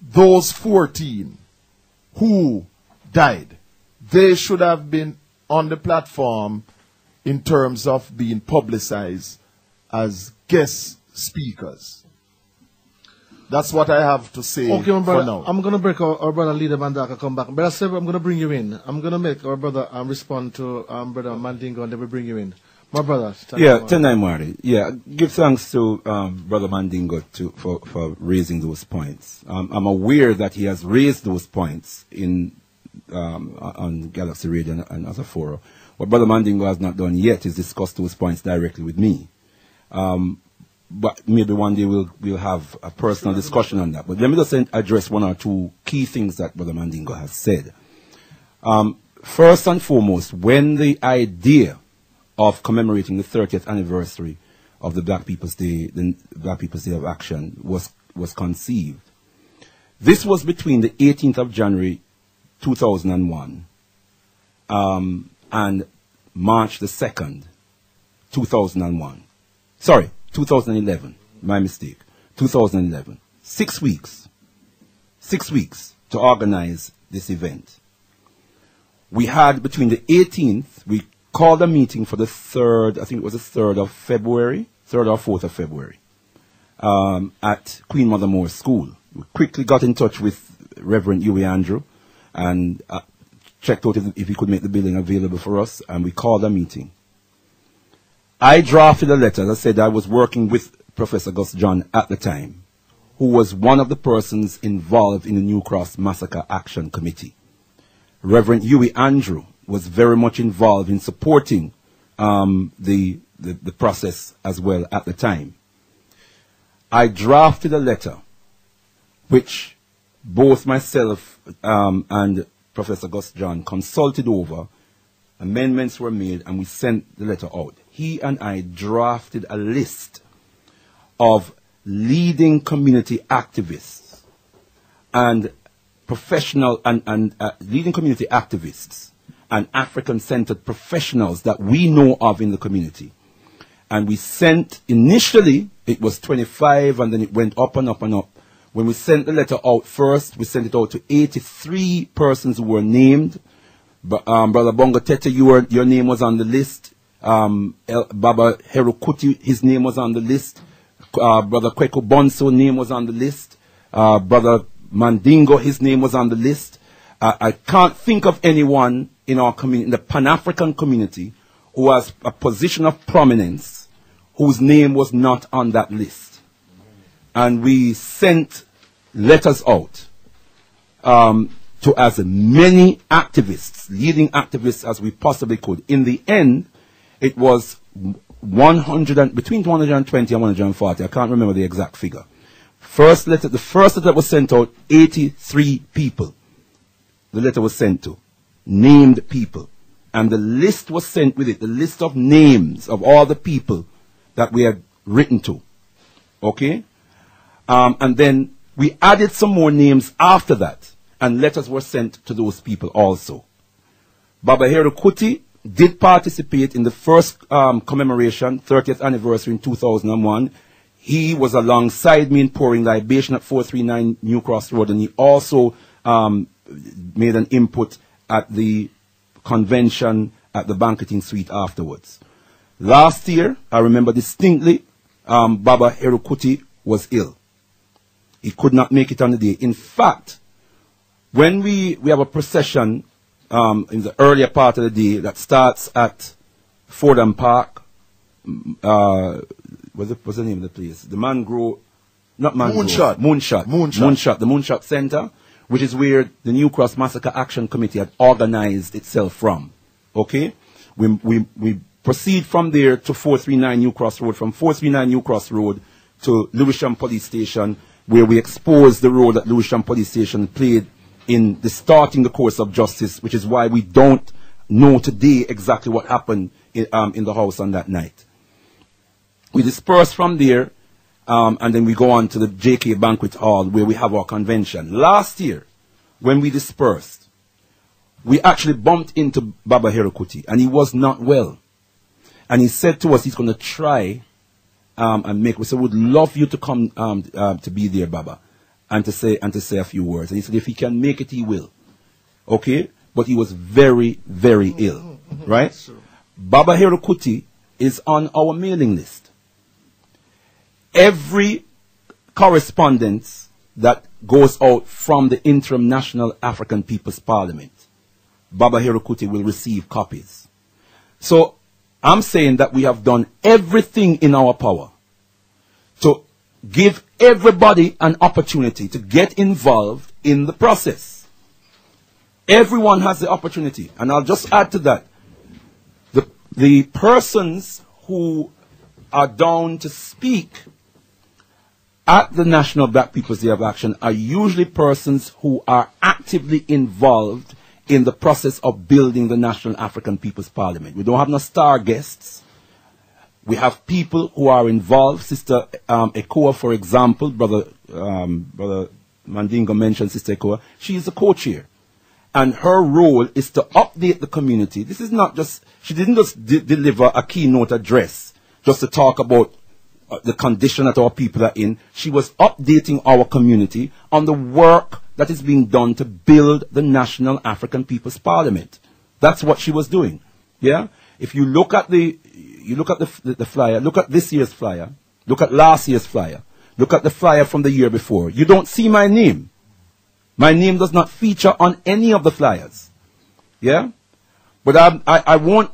those 14 who died. They should have been on the platform in terms of being publicized as guest speakers. That's what I have to say Okay, my brother, for now. I'm going to break our brother Leader Mbandaka come back. Brother Seb, I'm going to bring you in. I'm going to make our brother respond to Brother Mandingo, and then we bring you in. My brother. Tenai Mari. Yeah, give thanks to Brother Mandingo for raising those points. I'm aware that he has raised those points on Galaxy Radio and other fora. What Brother Mandingo has not done yet is discuss those points directly with me. But maybe one day we'll have a personal discussion on that. But let me just address one or two key things that Brother Mandingo has said. First and foremost, when the idea of commemorating the 30th anniversary of the Black People's Day, the Black People's Day of Action was conceived, this was between the 18th of January 2001 and March the 2nd, 2001. Sorry, 2011. My mistake. 2011. 6 weeks. 6 weeks to organize this event. We had between the 18th, we called a meeting for the 3rd, I think it was the 3rd of February, 3rd or 4th of February, at Queen Mother Moore School. We quickly got in touch with Reverend Huey Andrew and checked out if he could make the building available for us, and we called a meeting. I drafted a letter. As I said, I was working with Professor Gus John at the time, who was one of the persons involved in the New Cross Massacre Action Committee. Reverend Huey Andrew was very much involved in supporting the process as well at the time. I drafted a letter which both myself and Professor Gus John consulted over. Amendments were made and we sent the letter out. He and I drafted a list of leading community activists and professional and leading community activists and African-centered professionals that we know of in the community. And we sent, initially, it was 25 and then it went up and up and up. When we sent the letter out first, we sent it out to 83 persons who were named. Brother Bongo Tete, your name was on the list. Baba Herakuti, his name was on the list. Brother Kweko Bonso, name was on the list. Brother Mandingo, his name was on the list. I can't think of anyone in our community, in the Pan-African community, who has a position of prominence, whose name was not on that list. And we sent letters out to as many activists, leading activists as we possibly could. In the end, it was between 120 and 140. I can't remember the exact figure. The first letter that was sent out, 83 people. The letter was sent to, named people. And the list was sent with it, the list of names of all the people that we had written to. Okay? And then we added some more names after that. And letters were sent to those people also. Baba Herakuti did participate in the first commemoration, 30th anniversary in 2001. He was alongside me in pouring libation at 439 New Cross Road, and he also made an input at the convention at the banqueting suite afterwards. Last year, I remember distinctly, Baba Herukuti was ill. He could not make it on the day. In fact, when we have a procession in the earlier part of the day that starts at Fordham Park, what's the name of the place? The Moonshot, the Moonshot Center, which is where the New Cross Massacre Action Committee had organized itself from. Okay? We proceed from there to 439 New Cross Road, from 439 New Cross Road to Lewisham Police Station, where we expose the role that Lewisham Police Station played in distorting the course of justice, which is why we don't know today exactly what happened in the house on that night. We disperse from there, and then we go on to the JK Banquet Hall, where we have our convention. Last year, when we dispersed, we actually bumped into Baba Herukuti, and he was not well. And he said to us he's going to try and make. We said, "Would love you to come to be there, Baba, and to say a few words." And he said, "If he can make it, he will." Okay, but he was very, very ill, right? Baba Herukuti is on our mailing list. Every correspondence that goes out from the interim National Afrikan Peoples Parliament, Baba Herukuti will receive copies. So I'm saying that we have done everything in our power to give everybody an opportunity to get involved in the process. Everyone has the opportunity. And I'll just add to that. The persons who are down to speak at the National Black People's Day of Action are usually persons who are actively involved in the process of building the National Afrikan Peoples Parliament. We don't have no star guests. We have people who are involved. Sister Ekoa, for example, Brother Mandingo mentioned Sister Ekoa. She is the co-chair. And her role is to update the community. This is not just, she didn't just deliver a keynote address just to talk about the condition that our people are in. She was updating our community on the work that is being done to build the National Afrikan Peoples Parliament. That's what she was doing. Yeah? If you look at the flyer, look at this year's flyer, look at last year's flyer, look at the flyer from the year before, you don't see my name. My name does not feature on any of the flyers. Yeah? But I won't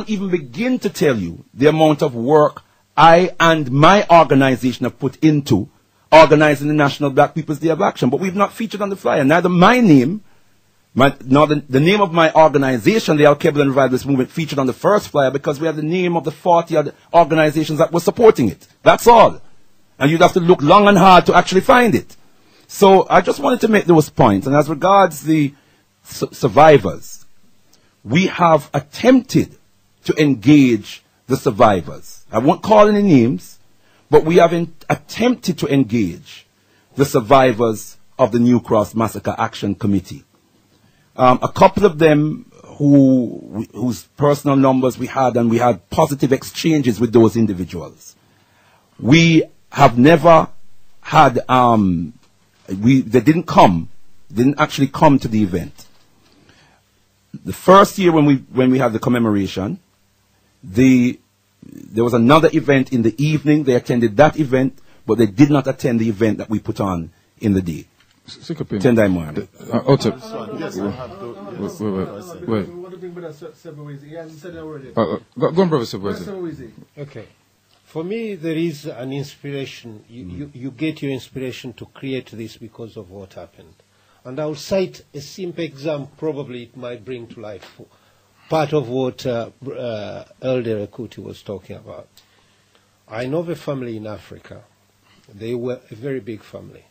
even begin to tell you the amount of work I and my organization have put into organizing the National Black People's Day of Action. But we've not featured on the flyer. Neither my name, nor the name of my organization, the Alkebu-Lan movement, featured on the first flyer because we had the name of the 40 other organizations that were supporting it. That's all. And you'd have to look long and hard to actually find it. So I just wanted to make those points. And as regards the survivors, we have attempted to engage the survivors. I won't call any names, but we have attempted to engage the survivors of the New Cross Massacre Action Committee. A couple of them whose personal numbers we had, and we had positive exchanges with those individuals. We have never had, they didn't actually come to the event. The first year when we had the commemoration, there was another event in the evening. They attended that event, but they did not attend the event that we put on in the day. Tendai Moana. Wait. Go on, Brother Sebwezi. Okay. For me, there is an inspiration. You get your inspiration to create this because of what happened. And I'll cite a simple example, probably it might bring to life part of what Bro.Ldr.Mbandaka was talking about. I know the family in Africa. They were a very big family.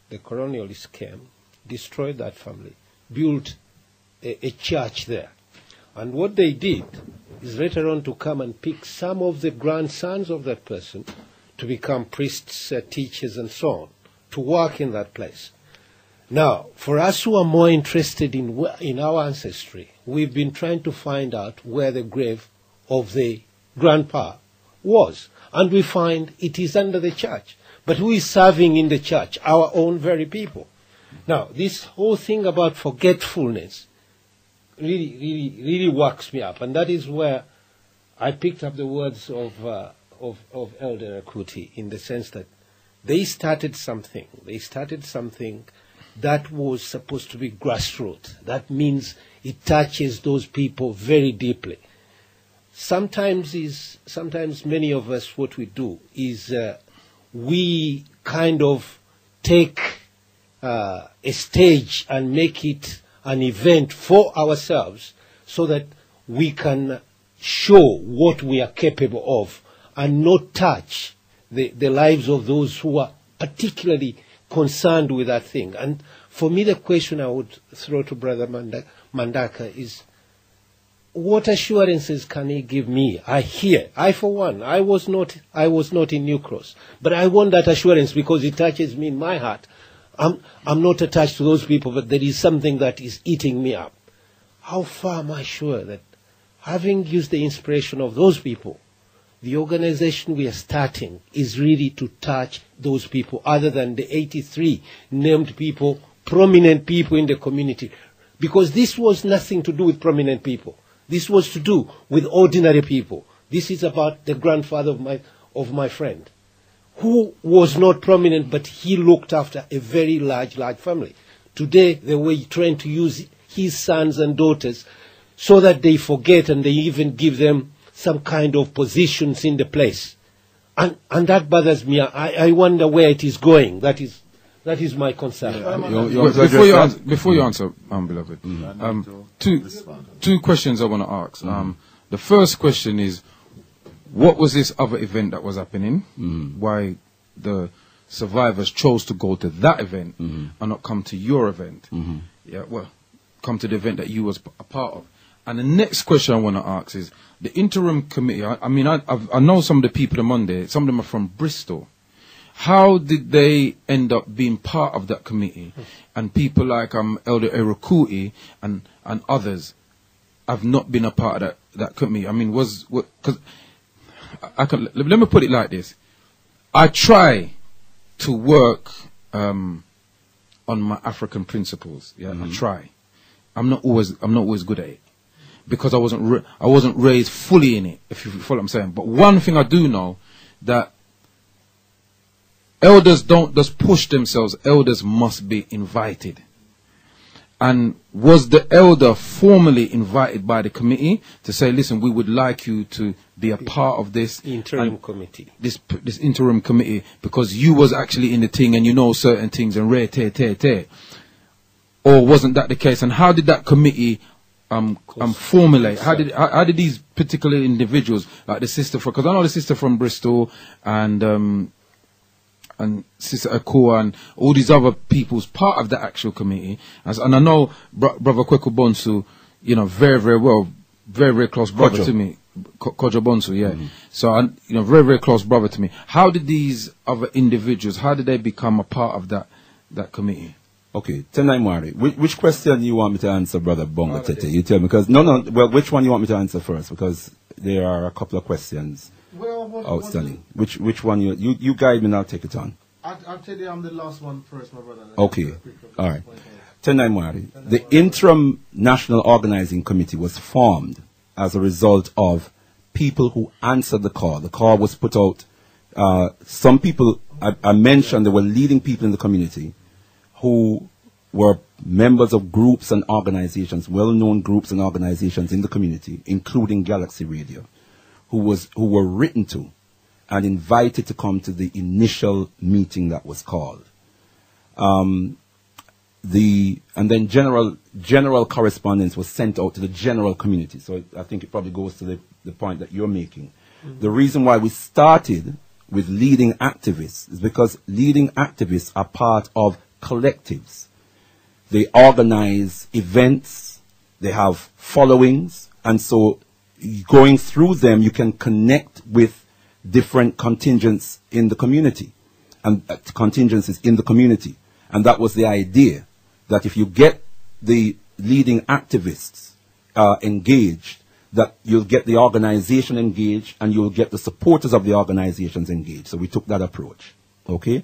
The colonialists came, destroyed that family, built a church there. And what they did is later on to come and pick some of the grandsons of that person to become priests, teachers, and so on, to work in that place. Now, for us who are more interested in our ancestry, we've been trying to find out where the grave of the grandpa was. And we find it is under the church. But who is serving in the church? Our own very people. Now, this whole thing about forgetfulness really works me up. And that is where I picked up the words of Elder Akuti, in the sense that they started something. They started something that was supposed to be grassroots. That means it touches those people very deeply. Sometimes many of us, what we do is we kind of take a stage and make it an event for ourselves so that we can show what we are capable of and not touch the lives of those who are particularly concerned with that thing. And for me, the question I would throw to Brother Mbandaka is, what assurances can he give me? I for one, I was not in New Cross, but I want that assurance because it touches me in my heart. I'm not attached to those people, but there is something that is eating me up. How far am I sure that, having used the inspiration of those people, the organization we are starting is really to touch those people, other than the 83 named people, prominent people in the community? Because this was nothing to do with prominent people. This was to do with ordinary people. This is about the grandfather of my friend, who was not prominent, but he looked after a very large family. Today, they were trying to use his sons and daughters so that they forget, and they even give them some kind of positions in the place. And that bothers me. I wonder where it is going. That is my concern. Before you answer, beloved, two questions I want to ask. The first question is, what was this other event that was happening? Why the survivors chose to go to that event and not come to your event? Yeah, well, come to the event that you was a part of. And the next question I want to ask is, the interim committee, I know some of the people on Monday, some of them are from Bristol. How did they end up being part of that committee? And people like Elder Akuti and others have not been a part of that committee. I mean, because let me put it like this. I try to work on my African principles. Yeah, I try. I'm not always good at it, because I wasn't raised fully in it, if you follow what I'm saying. But one thing I do know, that elders don't just push themselves. Elders must be invited. And was the elder formally invited by the committee to say, listen, we would like you to be a part of this interim committee, this interim committee, because you was actually in the thing and you know certain things and rare tear. Or wasn't that the case? And how did that committee formulate? How did these particular individuals, like the sister from, because I know the sister from Bristol and Sister Akua and all these other people's part of the actual committee, and I know Brother Kweku Bonsu, very, very well, very, very close brother to me, Kojo Bonsu, yeah. So very, very close brother to me. How did these other individuals, how did they become a part of that committee? Okay, Tenai Mwari, which question you want me to answer, Brother Bonga Tete? You tell me, because well, which one you want me to answer first? Because there are a couple of questions outstanding. Which one you guide me and I'll take it on. I'll tell you I'm the last one first, my brother. Okay, all right. Tenai Mwari, the interim National Organizing Committee was formed as a result of people who answered the call. The call was put out. Some people, I mentioned, there were leading people in the community who were members of groups and organizations, well-known groups and organizations in the community, including Galaxy Radio, who were written to and invited to come to the initial meeting that was called. And then general correspondence was sent out to the general community. So I think it probably goes to the point that you're making. The reason why we started with leading activists is because leading activists are part of collectives. They organize events, they have followings, and so going through them you can connect with different contingents in the community, and contingencies in the community. And that was the idea, that if you get the leading activists engaged, that you'll get the organization engaged and you'll get the supporters of the organizations engaged. So we took that approach. Okay?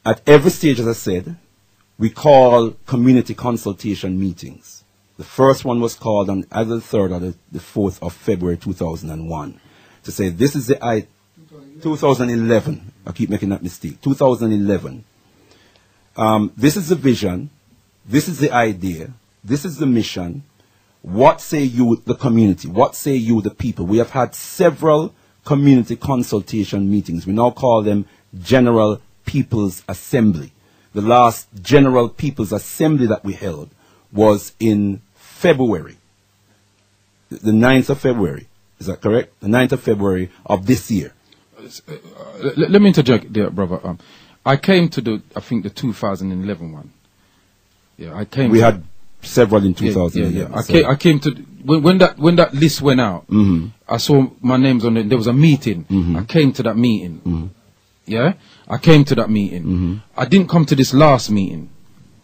At every stage, as I said, we call community consultation meetings. The first one was called on either the 3rd or the 4th of February 2001 to say this is the 2011. I keep making that mistake. 2011. This is the vision. This is the idea. This is the mission. What say you, the community? What say you, the people? We have had several community consultation meetings. We now call them General People's Assembly. The last General People's Assembly that we held was in February. The 9th of February. Is that correct? The 9th of February of this year. Let me interject there, brother. I came to I think the 2011 one. Yeah, I came. We had several in 2011. I came to when that list went out. I saw my names on it. There was a meeting. I came to that meeting. Yeah, I came to that meeting. I didn't come to this last meeting.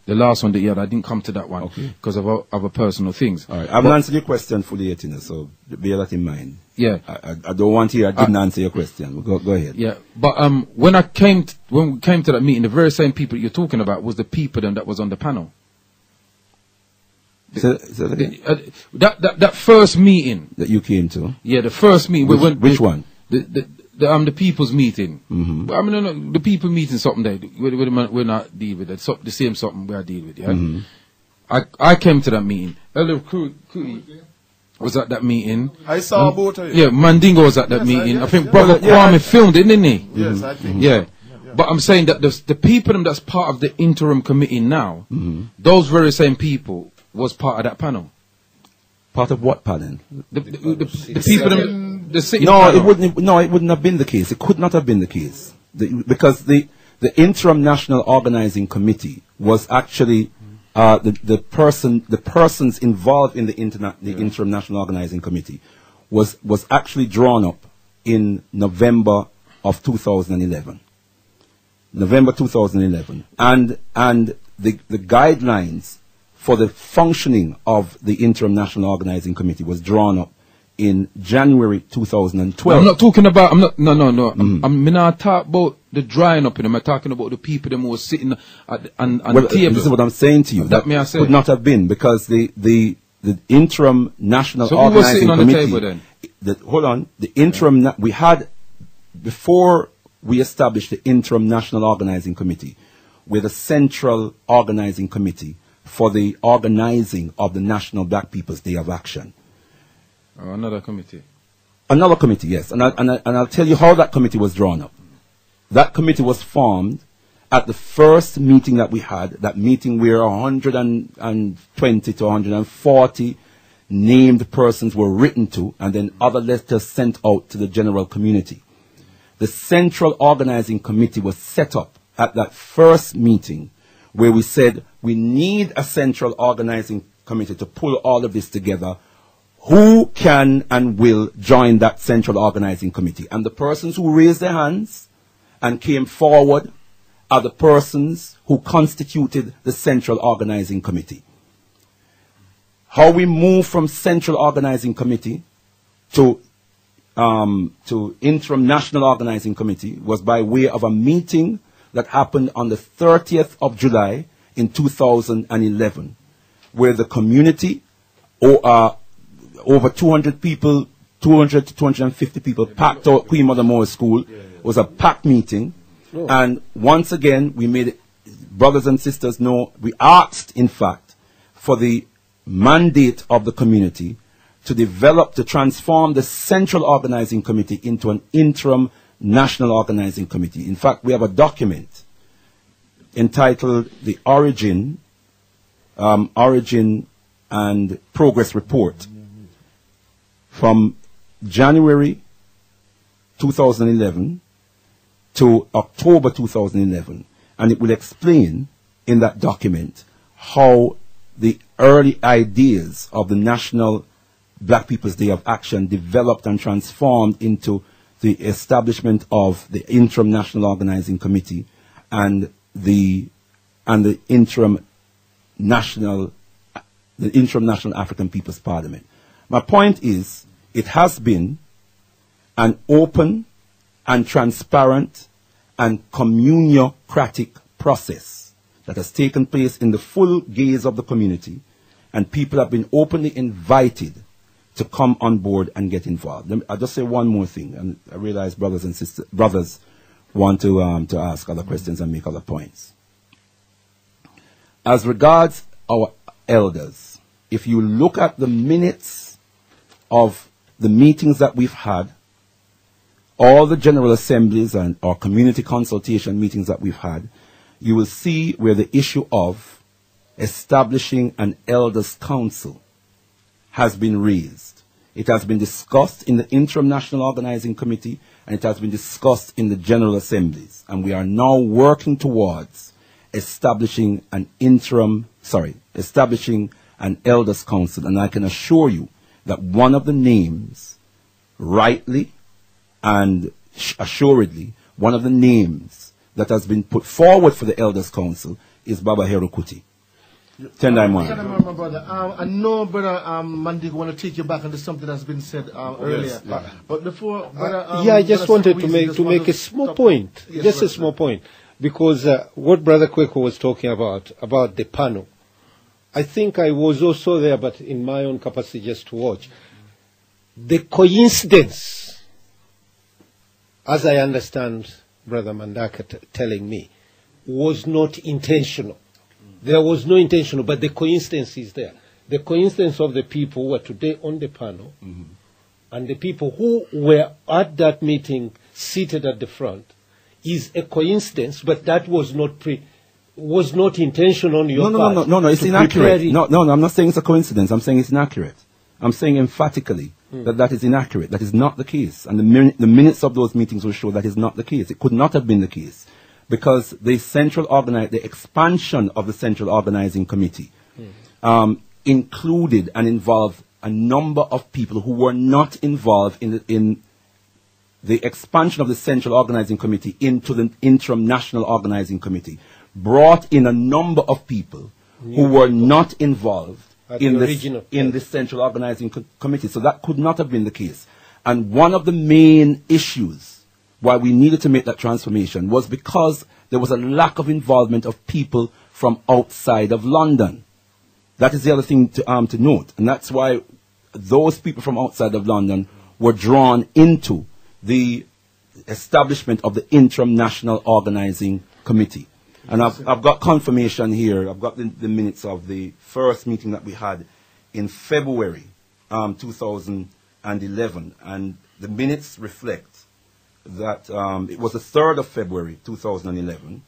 The last one that you had, I didn't come to that one because of other personal things. All right, I've answered your question fully yet, so bear that in mind. Yeah, I don't want to hear I didn't answer your question. Go ahead. Yeah, but when we came to that meeting, the very same people you're talking about was the people that was on the panel. That first meeting that you came to. Yeah, the first meeting. Which one? The people's meeting. I mean, no, the people meeting something there. We're not dealing with that. The same something we are dealing with. Yeah. I came to that meeting. Elder Kuti was at that meeting. I saw both of you. Yeah, Mandingo was at that meeting. I think Brother Kwame filmed it, didn't he? Yes, I think. Yeah. But I'm saying that the people that's part of the interim committee now, those very same people was part of that panel. Part of what panel? The people, the sitting no, panel. it wouldn't have been the case. It could not have been the case. Because the interim national organizing committee was actually the persons involved in the interim national organizing committee was actually drawn up in November of 2011. November 2011. And the guidelines for the functioning of the Interim National Organizing Committee was drawn up in January 2012. I'm not talking about, I'm not talking about the drying up in them. I'm talking about the people that were sitting on the table. This is what I'm saying to you. That could not have been, because the Interim National Organizing Committee. Who was sitting on the table then? Hold on. The interim, we had, before we established the Interim National Organizing Committee, with a central organizing committee for the organizing of the National Black People's Day of Action. Oh, another committee. Another committee, yes. And I'll tell you how that committee was drawn up. That committee was formed at the first meeting that we had, that meeting where 120 to 140 named persons were written to, and then other letters sent out to the general community. The Central Organizing Committee was set up at that first meeting, where we said we need a Central Organizing Committee to pull all of this together. Who can and will join that Central Organizing Committee? And the persons who raised their hands and came forward are the persons who constituted the Central Organizing Committee. How we move from Central Organizing Committee to Interim National Organizing Committee was by way of a meeting that happened on the 30th of July in 2011, where the community, over 200 people, 200 to 250 people packed out Queen Mother Moore School. It was a packed meeting. And once again, we made it, brothers and sisters know, we asked, in fact, for the mandate of the community to develop, to transform the Central Organizing Committee into an Interim National Organizing Committee. In fact, we have a document entitled the Origin and Progress Report from January 2011 to October 2011, and it will explain in that document how the early ideas of the National Black People's Day of Action developed and transformed into the establishment of the Interim National Organizing Committee and the Interim National the interim National African Peoples Parliament. My point is, it has been an open and transparent and communocratic process that has taken place in the full gaze of the community, and people have been openly invited to come on board and get involved. I'll just say one more thing, and I realize brothers want to ask other questions and make other points. As regards our elders, if you look at the minutes of the meetings that we've had, all the general assemblies and or community consultation meetings that we've had, you will see where the issue of establishing an elders council has been raised. It has been discussed in the interim national organizing committee, and it has been discussed in the general assemblies. And we are now working towards establishing an elders council. And I can assure you that one of the names, rightly and assuredly, one of the names that has been put forward for the elders council is Baba Herokuti. Tendai Moana. Brother. I know, Brother Mbandaka, want to take you back into something that's been said earlier. yeah. But before, Brother, I just wanted to make a small point. Yes, Just a brother. small point. Because what Brother Kweko was talking about the panel, I think I was also there, but in my own capacity just to watch. The coincidence, as I understand Brother Mbandaka telling me, was not intentional. There was no intentional, but the coincidence is there. The coincidence of the people who were today on the panel and the people who were at that meeting seated at the front is a coincidence, but that was not intentional on your part. No, it's to inaccurate. prepare it. No, I'm not saying it's a coincidence. I'm saying it's inaccurate. I'm saying emphatically that is inaccurate. That is not the case. And the minutes of those meetings will show that is not the case. It could not have been the case. Because the expansion of the Central Organizing Committee included and involved a number of people who were not involved in the expansion of the Central Organizing Committee into the Interim National Organizing Committee, brought in a number of people who were not involved in the Central Organizing Committee. So that could not have been the case. And one of the main issues why we needed to make that transformation was because there was a lack of involvement of people from outside of London. That is the other thing to note. And that's why those people from outside of London were drawn into the establishment of the Interim National Organizing Committee. And I've got confirmation here. I've got the minutes of the first meeting that we had in February 2011. And the minutes reflect that it was the 3rd of February 2011,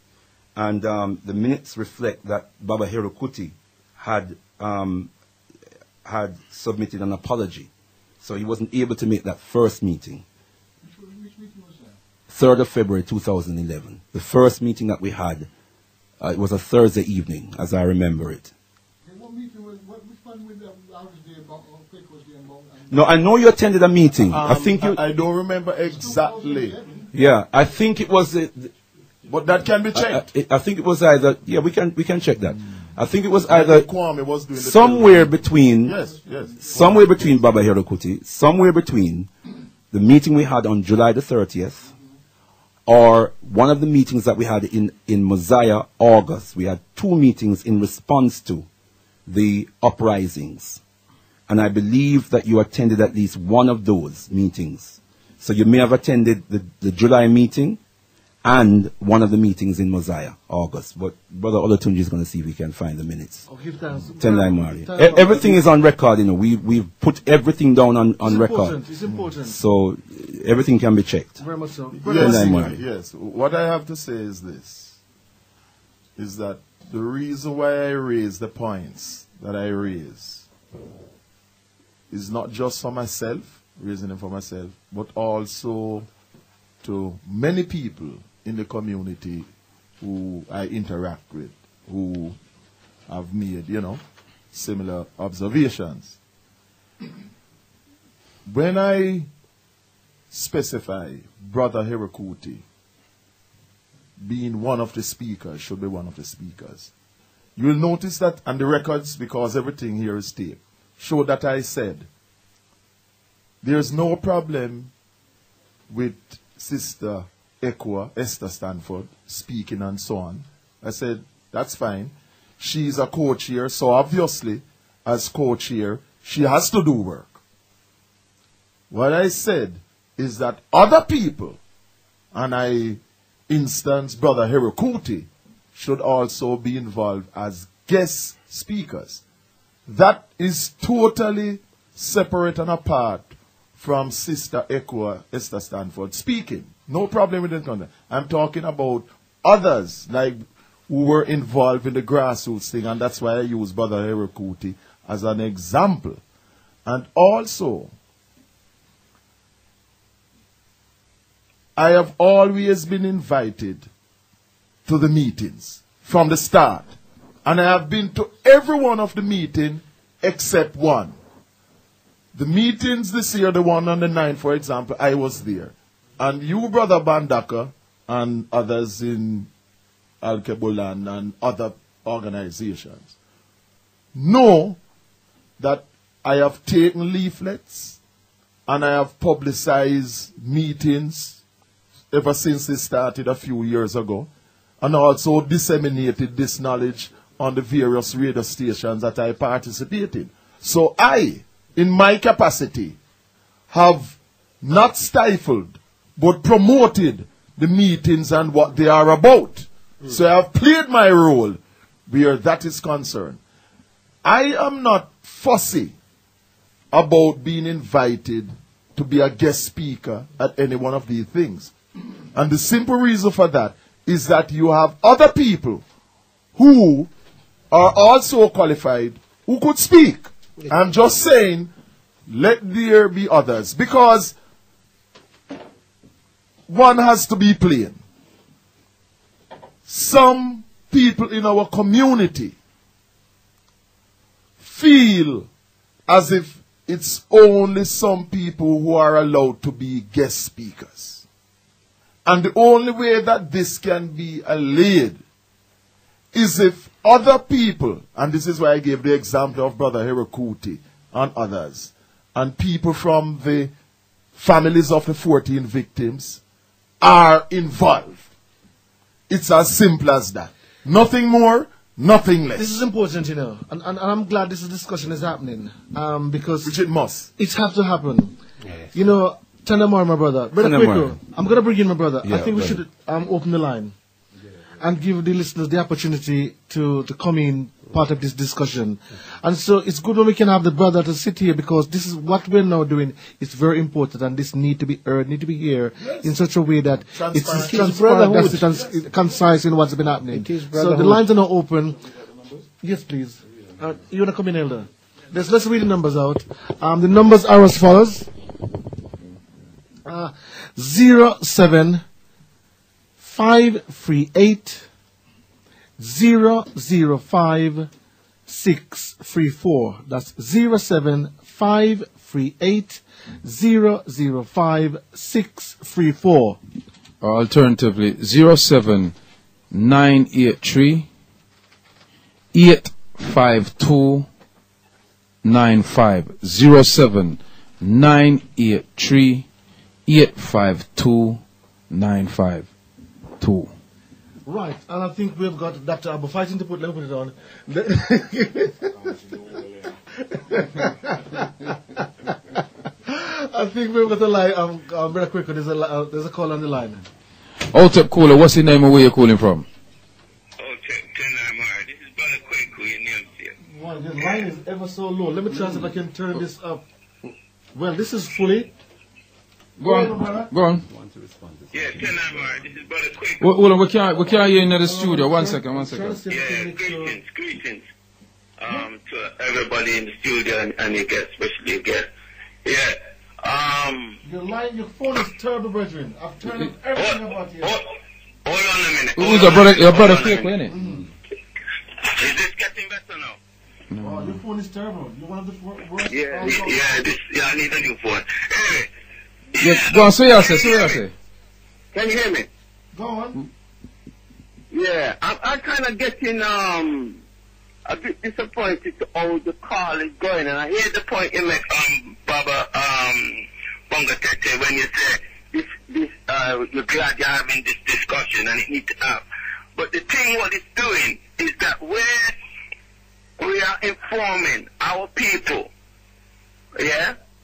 and the minutes reflect that Baba Herokuti had submitted an apology, so he wasn't able to make that first meeting. Which meeting was that? 3rd of February 2011. The first meeting that we had, it was a Thursday evening, as I remember it. What meeting was? Which one was I was there about? Quick was there about? No, I know you attended a meeting. I think you. I don't remember exactly. Yeah, I think it was. But that can be checked. I think it was either. Yeah, we can check that. I think it was either Kwame was doing the somewhere between. Yes. Somewhere between Baba Herokuti, somewhere between the meeting we had on July the 30th, or one of the meetings that we had in Mosiah, August. We had 2 meetings in response to the uprisings. And I believe that you attended at least one of those meetings. So you may have attended the July meeting and one of the meetings in Mosiah, August. But Brother Olatunji is going to see if we can find the minutes. Okay, thanks. Tendai Mari. Everything is on record, you know. We've put everything down on record. It's important. So everything can be checked. Very much so. Tendai Mari. Yes. What I have to say is this, is that the reason why I raise the points that I raise is not just for myself, raising them for myself, but also to many people in the community who I interact with, who have made, similar observations. When I specify Brother Herokuti being one of the speakers, should be one of the speakers, you will notice that, and the records, because everything here is taped, show that I said, there's no problem with Sister Ekwa, Esther Stanford, speaking and so on. I said, that's fine. She's a co-chair, so obviously, as co-chair, she has to do work. What I said is that other people, and I instance Brother Herokuti, should also be involved as guest speakers. That is totally separate and apart from Sister Ekwa, Esther Stanford, speaking. No problem with it. I'm talking about others, like who were involved in the grassroots thing, and that's why I use Brother Herokuti as an example. And also, I have always been invited to the meetings from the start. And I have been to every one of the meetings except one. The meetings this year, the one on the 9th, for example, I was there. And you, Brother Mbandaka, and others in Alkebu-Lan and other organizations, know that I have taken leaflets and I have publicized meetings ever since they started a few years ago, and also disseminated this knowledge on the various radio stations that I participate in. So I, in my capacity, have not stifled, but promoted the meetings and what they are about. So I have played my role where that is concerned. I am not fussy about being invited to be a guest speaker at any one of these things. And the simple reason for that is that you have other people who are also qualified who could speak. I'm just saying, let there be others. Because one has to be plain. Some people in our community feel as if it's only some people who are allowed to be guest speakers. And the only way that this can be allayed is if other people, and this is why I gave the example of Brother Herokuti and others, and people from the families of the 14 victims are involved. It's as simple as that. Nothing more, nothing less. This is important, you know, and I'm glad this discussion is happening, because which it must. It has to happen. Yes. You know, Tandamar, my brother. Brother Quico, I'm going to bring in my brother. Yeah, I think we should open the line and give the listeners the opportunity to come in part of this discussion. And so it's good when we can have the brother to sit here, because this is what we're now doing. It's very important, and this need to be heard, need to be here in such a way that it's transparent, that's concise in what's been happening. So the lines are now open. Yes, please. You want to come in, Elder? Let's read the numbers out. The numbers are as follows. 07538 005 634. That's 07538 005 634. Or alternatively 07983 85295. 07983 85295. Right, and I think we've got Dr. Abu fighting to put. Let me put it on. I think we've got a line. Very quick. There's a call on the line. Outep caller, what's your name and where you're calling from? This is Brother Quick, your name here. Wow, the line is ever so low. Let me try if I can turn this up. Well, this is fully. Go on. Go on. Yes, this is Brother Quick. Hold on, we can't hear you in the studio. One second. Yeah, greetings. To everybody in the studio and your guests, especially your guests. Yeah. Your phone is terrible, brethren. I've turned up everything about you. Hold on a minute. Who's your brother Quick, isn't it? Is this getting better now? No. Oh, your phone is terrible. You're one of the worst. Yeah, I need a new phone. Anyway. Yeah, go on, say what you say. Can you hear me? Go on. Yeah, I'm kind of getting a bit disappointed to how the call is going, and I hear the point you make, Baba Mbandaka, when you say you're glad you're having this discussion and it needs to have. But the thing what it's doing is that we are informing our people,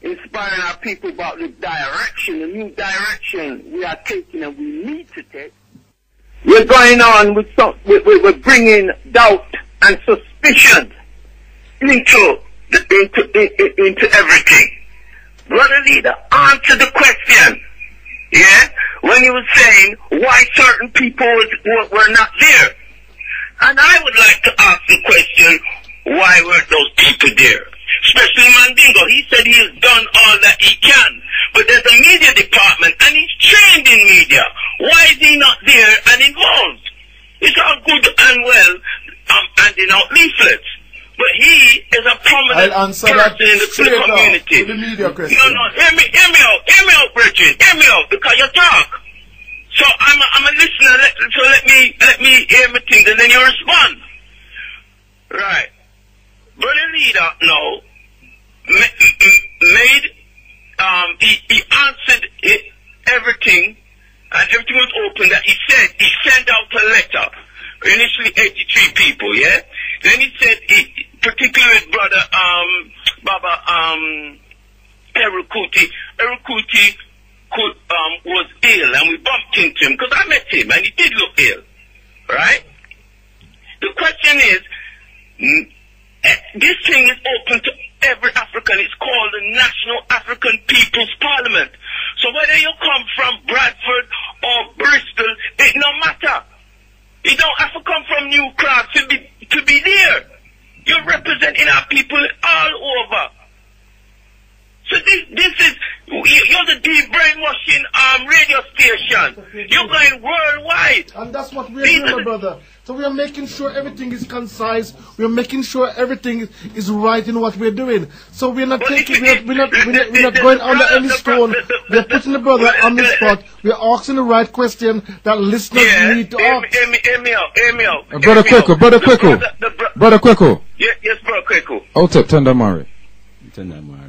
inspiring our people about the direction, the new direction we are taking and we need to take. We're going on with we're bringing doubt and suspicion into everything. Brother Leader, answer the question. When he was saying why certain people were not there. And I would like to ask the question, why weren't those people there? Especially Mandingo. He said he has done all that he can. But there's a media department and he's trained in media. Why is he not there and involved? It's all good and well handing out leaflets. But he is a prominent person in the community. The media question. No, hear me out, Bridget. Hear me out, because you talk. So I'm a listener, so let me hear my things and then you respond. Right. Brother Leader, no, he answered everything, and everything was open that he said. He sent out a letter, initially 83 people, Then he said, particularly with Brother Baba Erukuti was ill, and we bumped into him, because I met him, and he did look ill, right? The question is, this thing is open to every African. It's called the National Afrikan Peoples Parliament. So whether you come from Bradford or Bristol, it no matter. You don't have to come from Newcross to be there. You're representing our people all over. So this is, you're the de-brainwashing radio station. You're going worldwide. And that's what we're doing, my brother. So we are making sure everything is concise. We are making sure everything is right in what we're doing. So we're not taking, we're not going under any stone. We're putting the brother on the spot. We're asking the right question that listeners need to ask. Hear me out. Brother Kweko. Brother Kweko. Yes, Brother Kweko. Otep Tandamari.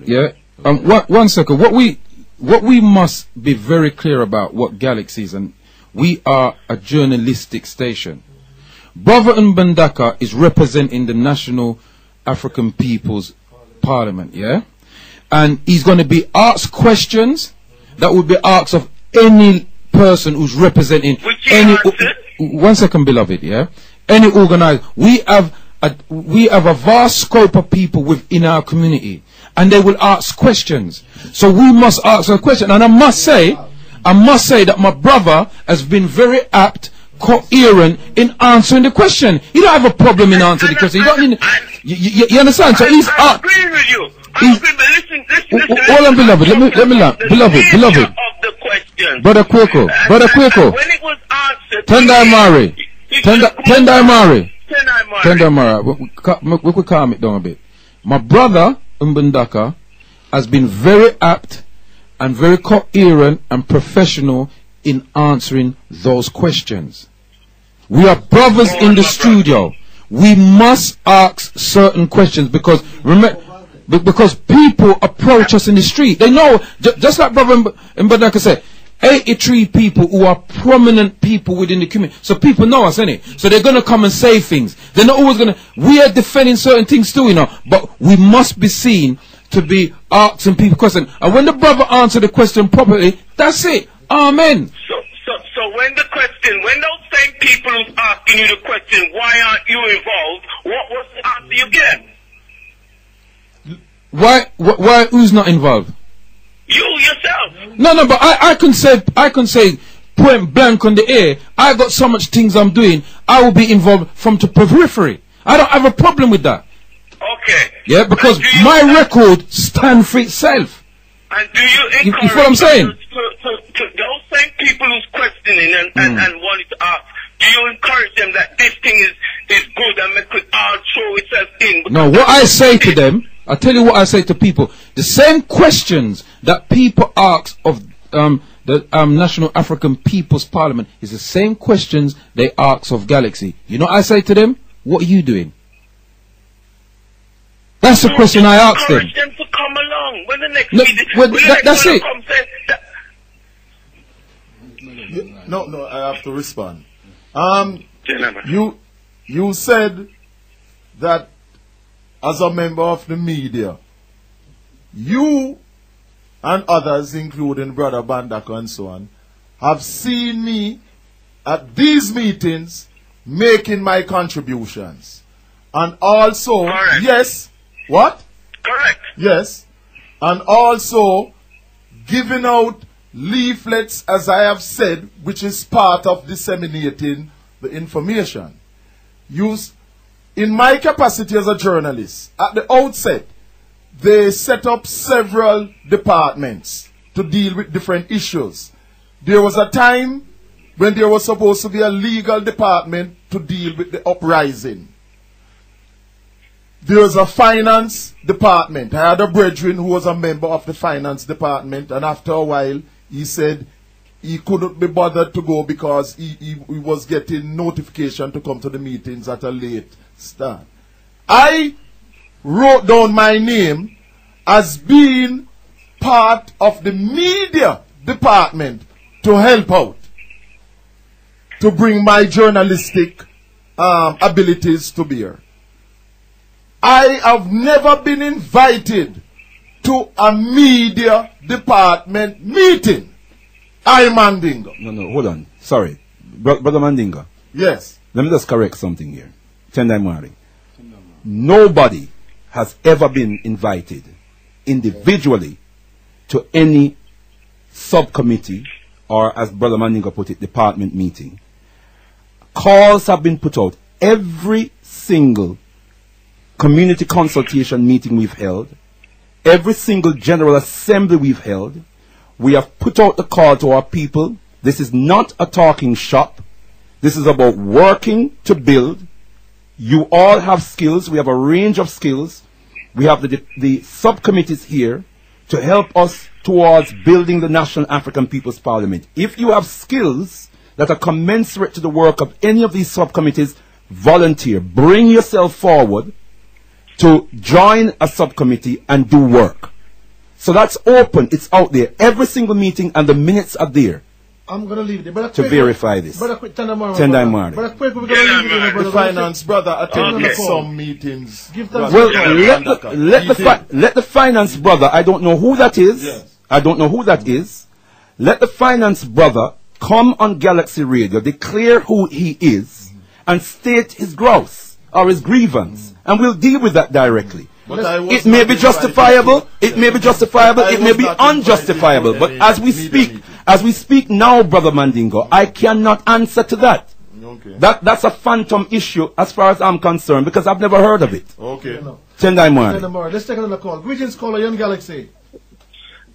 Yeah. One second. What we must be very clear about what Galaxy is, and we are a journalistic station. Bro.Ldr.Mbandaka is representing the National Afrikan Peoples Parliament, and he's going to be asked questions that would be asked of any person who's representing any. One second, beloved, any organized. We have a vast scope of people within our community, and they will ask questions. So we must ask a question. And I must say that my brother has been very apt, coherent in answering the question. He don't have a problem in answering the question. You don't need, you understand? So he's I agree with you. Listen. Hold on, beloved. Let me learn. Beloved. Brother Kweko. When it was answered, Tendai Mari. We could calm it down a bit. My brother Mbandaka has been very apt and very coherent and professional in answering those questions. We are brothers in the studio. We must ask certain questions because because people approach us in the street. They know, just like Brother Mbandaka said, 83 people who are prominent people within the community. So people know us, innit? So they're going to come and say things. They're not always going to... We are defending certain things too, you know. But we must be seen to be asking people questions. And when the brother answered the question properly, that's it. Amen. So when those same people who's asking you the question, why aren't you involved, what was the answer you get? Why who's not involved? You yourself. No, but I can say point blank on the air, I got so much things I'm doing, I will be involved from the periphery. I don't have a problem with that. Okay. Yeah, because my record stands for itself. And do you encourage you know what I'm saying? To those same people who's questioning and wanting to ask, do you encourage them that this thing is good and make it all throw itself in? No, what I say to them, I'll tell you what I say to people. The same questions that people ask of the National Afrikan Peoples Parliament is the same questions they ask of Galaxy. You know what I say to them? What are you doing? That's the question I asked him. Encourage them to come along. When the next No, meeting, well, when the next that's one it. comes, say, No, I have to respond. Gentlemen. You said that as a member of the media, you and others, including Brother Mbandaka and so on, have seen me at these meetings making my contributions. And also, Correct. yes, what? Correct. Yes. And also giving out leaflets, as I have said, which is part of disseminating the information. In my capacity as a journalist, at the outset, they set up several departments to deal with different issues. There was a time when there was supposed to be a legal department to deal with the uprising. There was a finance department. I had a brethren who was a member of the finance department, and after a while, he said he couldn't be bothered to go because he was getting notification to come to the meetings at a late start. I wrote down my name as being part of the media department to help out, to bring my journalistic abilities to bear. I have never been invited to a media department meeting. Mandingo. No, hold on. Sorry. Brother Mandinga. Yes. Let me just correct something here. Tendai Mwari. Nobody has ever been invited individually to any subcommittee or, as Brother Mandinga put it, department meeting. Calls have been put out. Every single community consultation meeting we've held, every single general assembly we've held, we have put out the call to our people. This is not a talking shop. This is about working to build. You all have skills. We have a range of skills. We have the subcommittees here to help us towards building the National African Peoples Parliament. If you have skills that are commensurate to the work of any of these subcommittees, volunteer. Bring yourself forward to join a subcommittee and do work. So that's open. It's out there. Every single meeting, and the minutes are there. I'm going to leave it there. To verify this. Tendai Mwari. The finance brother attended some meetings. Well, let the finance brother, I don't know who that is. Yes. I don't know who that is. Let the finance brother come on Galaxy Radio, declare who he is, and state his grouse or his grievance, and we'll deal with that directly. It may be justifiable, it may be justifiable, it may be unjustifiable, but as we speak now, Brother Mandingo, I cannot answer to that. Okay. That's a phantom issue as far as I'm concerned, because I've never heard of it. Okay. Tendai Mwari. Let's take another call. Greetings, caller, Young Galaxy.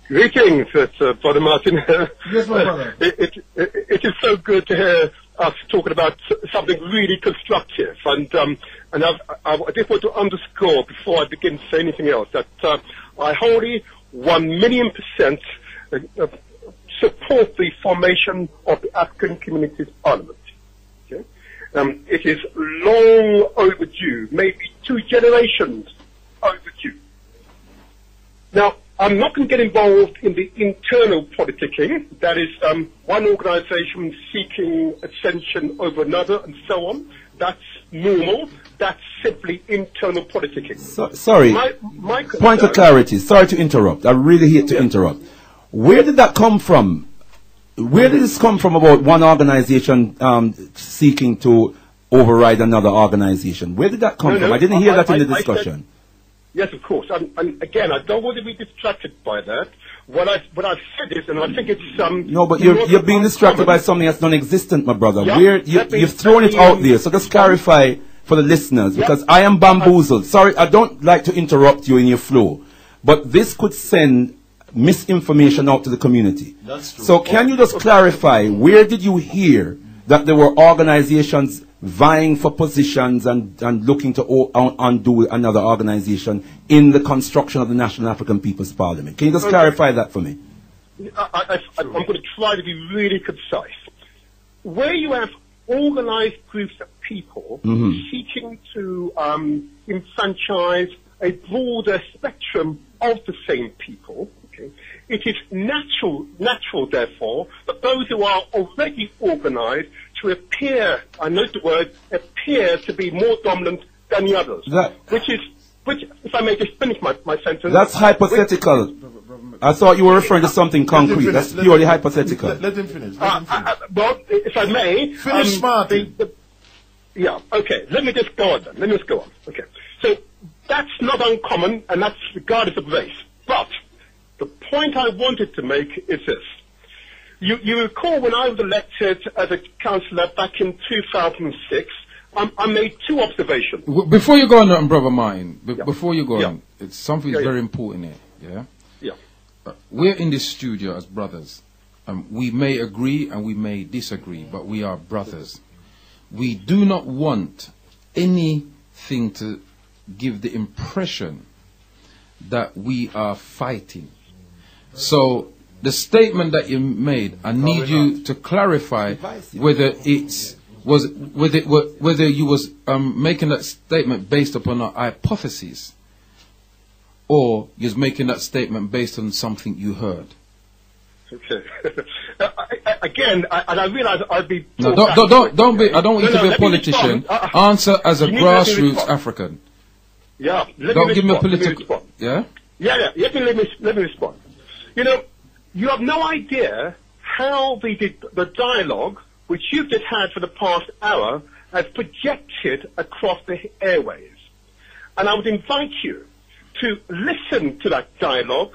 Greetings, it's Brother Martin. Yes, my brother. It is so good to hear us talking about something really constructive, and I just want to underscore before I begin to say anything else that I wholly 1,000,000% support the formation of the African Communities Parliament. Okay? It is long overdue, maybe 2 generations overdue. Now, I'm not going to get involved in the internal politicking. That is one organisation seeking ascension over another and so on. That's normal. That's simply internal politicking. Sorry. My Point of clarity. Sorry to interrupt. I really hate to interrupt. Where did that come from? Where did this come from about one organisation seeking to override another organisation? Where did that come from? I didn't hear that in the discussion. Yes, of course. And again, I don't want to be distracted by that. What I've said is, and I think it's no, but you're being distracted by something that's non-existent, my brother. Yeah, You've thrown it out there. So just clarify for the listeners, because I am bamboozled. Sorry, I don't like to interrupt you in your flow, but this could send misinformation out to the community. That's true. So can you just clarify, where did you hear that there were organizations vying for positions and looking to undo another organization in the construction of the National African Peoples Parliament? Can you just clarify that for me? I'm going to try to be really concise. Where you have organized groups of people seeking to enfranchise a broader spectrum of the same people. Okay? It is natural, therefore, that those who are already organized to appear, I note the word, appear to be more dominant than the others. Which, if I may just finish my sentence. That's hypothetical. I thought you were referring to something concrete. That's purely hypothetical. Let him finish. Well, if I may. Finish, Martin. Yeah, okay. Let me just go on then. Let me just go on. Okay. So, that's not uncommon, and that's regardless of race. But, the point I wanted to make is this. You recall when I was elected as a councillor back in 2006, I made two observations. Before you go on, Brother Martin, Yeah. before you go Yeah. on, it's something that's very important here. Yeah? Yeah. We're in this studio as brothers. We may agree and we may disagree, but we are brothers. We do not want anything to give the impression that we are fighting. So the statement that you made, I need you to clarify whether whether you was making that statement based upon a hypothesis, or you're making that statement based on something you heard. Okay. Again, and I realize I'd be... No, don't be... I don't want you to be a politician. Answer as a grassroots African. Yeah. Don't give me a political... Yeah? Yeah. Let me respond. You know, you have no idea how the dialogue, which you've just had for the past hour, has projected across the airways. And I would invite you to listen to that dialogue,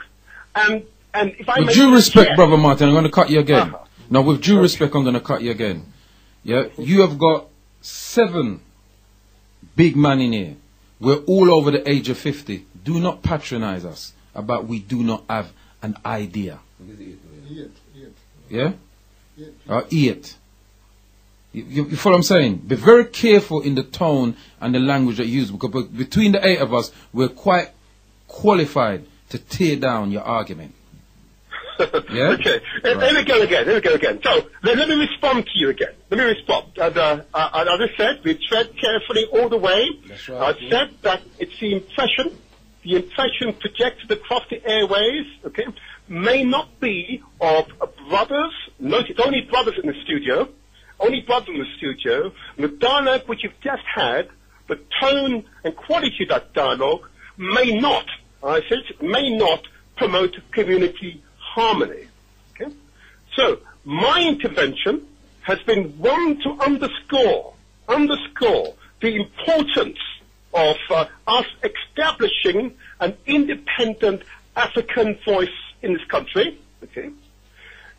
and if I may... With due respect, Brother Martin, I'm going to cut you again. Now, with due respect, I'm going to cut you again. Yeah? You have got 7 big men in here. We're all over the age of 50. Do not patronize us about we do not have an idea. Yeah? Eat. You follow what I'm saying? Be very careful in the tone and the language that you use, because between the 8 of us, we're quite qualified to tear down your argument. Yeah? Okay. Let me go again. So, let me respond to you again. Let me respond. As I said, we tread carefully all the way. That's right. I said that it's the impression projected across the airways, okay, may not be of brothers. Notice, only brothers in the studio. The dialogue which you've just had, the tone and quality of that dialogue may not promote community harmony. Okay? So, my intervention has been one to underscore the importance of us establishing an independent African voice in this country, okay?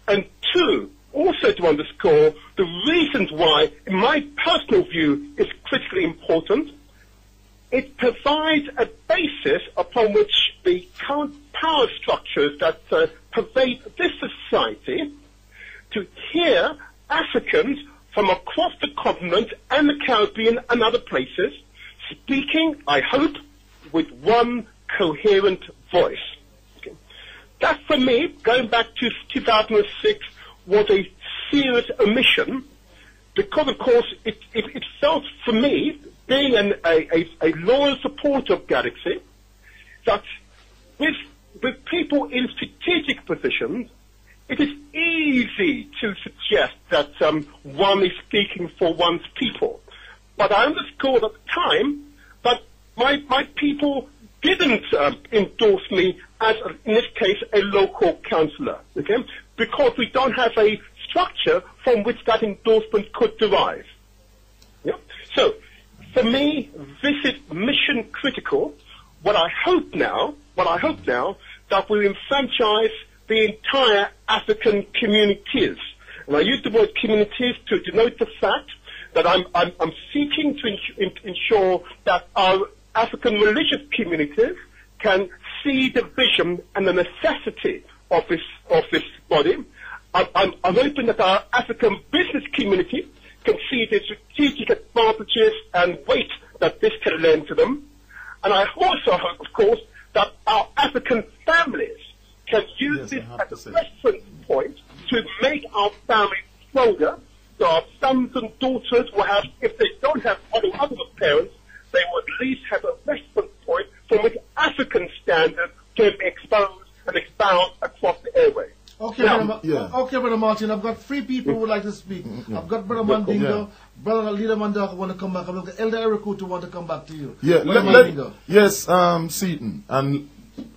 And 2, also to underscore the reasons why, in my personal view, it's critically important. It provides a basis upon which the current power structures that pervade this society to hear Africans from across the continent and the Caribbean and other places speaking, I hope, with one coherent voice. Okay. That, for me, going back to 2006, was a serious omission because, of course, it felt for me, being a loyal supporter of Galaxy, that with people in strategic positions, it is easy to suggest that one is speaking for one's people. But I underscored at the time that my people didn't endorse me as, in this case, a local councillor, okay? Because we don't have a structure from which that endorsement could derive. Yeah? So, for me, this is mission critical. What I hope now, that we enfranchise the entire African communities. And I use the word communities to denote the fact that I'm seeking to ensure that our African religious communities can see the vision and the necessity of this body. I'm hoping that our African business community can see the strategic advantages and weight that this can lend to them. And I also hope, of course, that our African families can use this as a reference point to make our families stronger, so our sons and daughters will have, if they don't have any other parents, they will at least have a reference point for from which African standards can be exposed and expound across the airways. Okay, Now, okay, Brother Martin, I've got 3 people who would like to speak. I've got Brother Mbandaka, Bro.Ldr.Mbandaka want to come back. I've got Elder Erikutu want to come back to you. Yeah, yes, Seaton and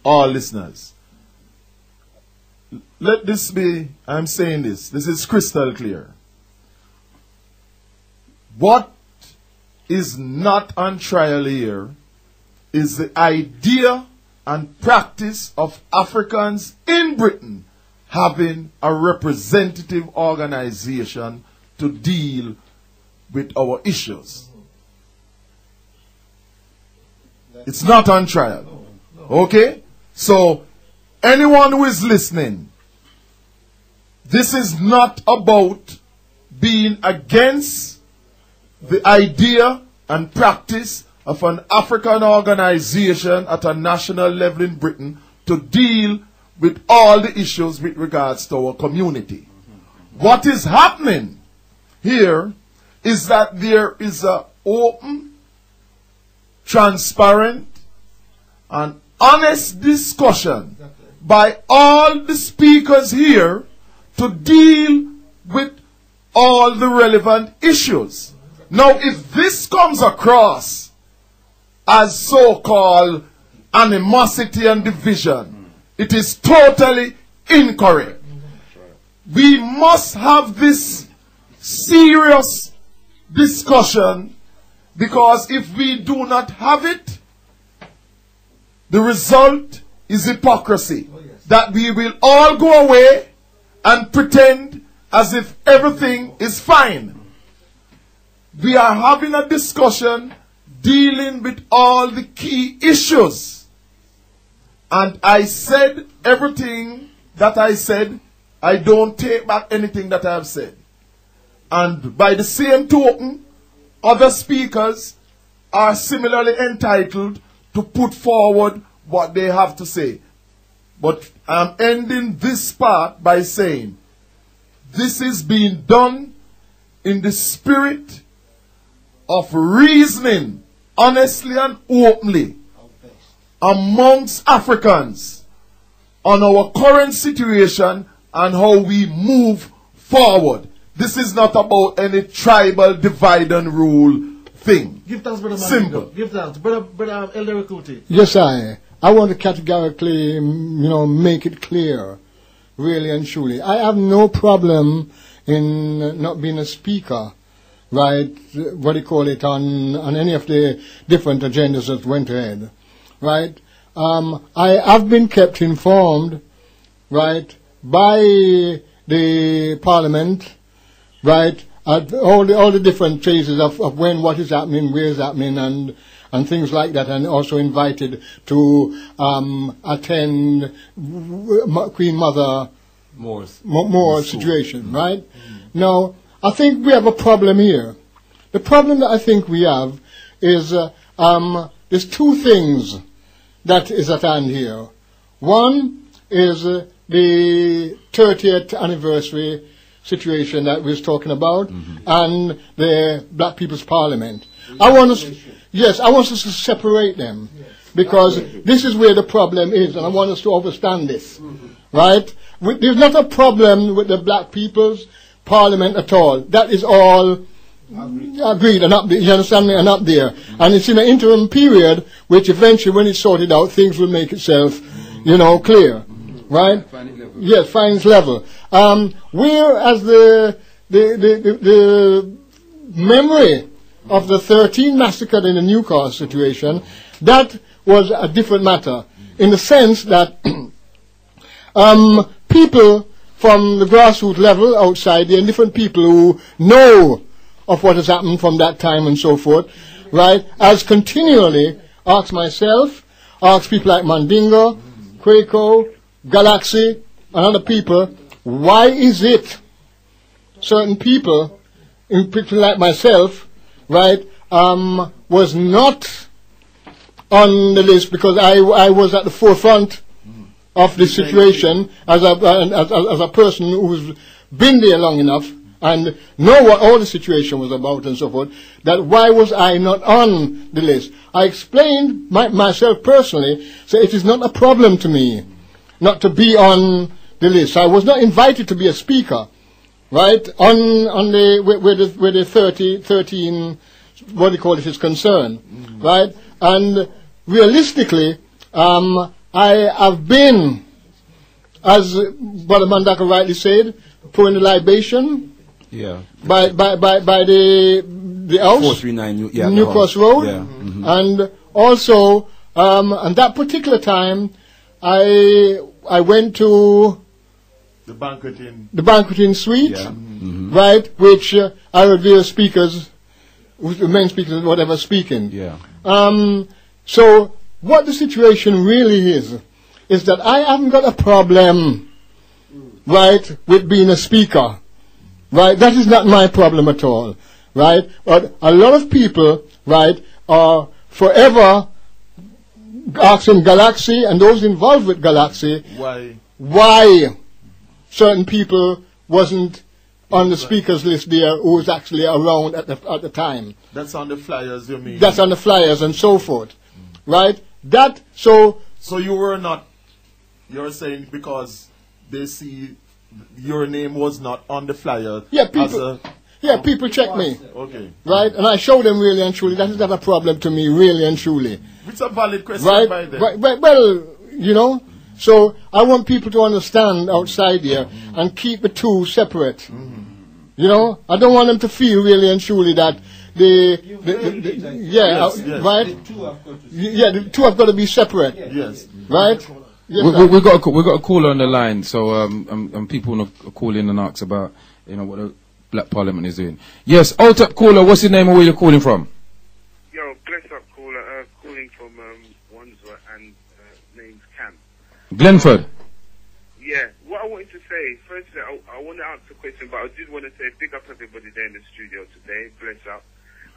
all listeners. Let this be, I'm saying this is crystal clear. What is not on trial here is the idea and practice of Africans in Britain having a representative organization to deal with our issues. It's not on trial. Okay? So, anyone who is listening, this is not about being against the idea and practice of an African organization at a national level in Britain to deal with all the issues with regards to our community. What is happening here is that there is an open, transparent, and honest discussion by all the speakers here to deal with all the relevant issues. Now, if this comes across as so-called animosity and division, it is totally incorrect. We must have this serious discussion, because if we do not have it, the result is hypocrisy. That we will all go away and pretend as if everything is fine. We are having a discussion dealing with all the key issues. And I said everything that I said. I don't take back anything that I have said. And by the same token, other speakers are similarly entitled to put forward what they have to say. But I'm ending this part by saying this is being done in the spirit of reasoning, honestly and openly, amongst Africans on our current situation and how we move forward. This is not about any tribal divide and rule thing. Give thanks, Brother Simple. Mandingo. Give thanks. Brother Elder Erikutu. Yes, I want to categorically, make it clear, really and truly. I have no problem in not being a speaker, right, what do you call it, on any of the different agendas that went ahead, right. I have been kept informed, right, by the Parliament, right, at all the different phases of when what is happening, where is happening, and things like that, and also invited to attend Queen Mother Moore's situation, right? Now, I think we have a problem here. The problem that I think we have is there's 2 things that is at hand here. One is the 30th anniversary situation that we was talking about, and the Black People's Parliament. I want us to separate them, because this is where the problem is, and I want us to understand this, right? There's not a problem with the Black People's Parliament at all. That is all agreed and up there, you understand me, and up there. And it's in an interim period, which eventually, when it's sorted out, things will make itself, clear, right? Yes, finance level. Whereas the memory of the 13 massacred in the Newcastle situation, that was a different matter, in the sense that people from the grassroots level outside there, and different people who know of what has happened from that time and so forth, right, as continually asked myself, asked people like Mandingo, Quaco, Galaxy, and other people, why is it certain people, in particular like myself, right, was not on the list, because I was at the forefront of the situation as a person who's been there long enough, and know what all the situation was about and so forth, that why was I not on the list? I explained myself personally, so it is not a problem to me not to be on the list. I was not invited to be a speaker, right, on the, where the 13, what do you call it, is concerned, right? And realistically, I have been, as Bro.Ldr.Mbandaka rightly said, pouring the libation, yeah, by the house, 439 New Cross Road, yeah. and also on that particular time, I went to The banqueting suite, Yeah. right, which I heard various speakers, the main speakers, whatever, speaking. Yeah. So what the situation really is that I haven't got a problem, right, with being a speaker. Right, that is not my problem at all, right? But a lot of people, right, are forever asking Galaxy and those involved with Galaxy why certain people wasn't on the speakers list there who was actually around at the time. That's on the flyers, you mean? That's on the flyers and so forth, right? So you were not. You're saying because they see your name was not on the flyer. Yeah, people check me. Okay. Right? And I show them really and truly. That is not a problem to me, really and truly. It's a valid question Right? by them. Right, well, you know, so I want people to understand outside here and keep the two separate. You know, I don't want them to feel really and truly that Yes. right? The two have got to be separate. Yes. Right? Yes, we got a caller on the line, so and people want to call in and ask about what the Black Parliament is doing. Yes, Altep caller, what's your name and where you're calling from? Yo, bless up caller, calling from Wandsworth and name's Cam. Glenford. Yeah, what I wanted to say, firstly, I want to answer a question, but I did want to say big up everybody there in the studio today, bless up.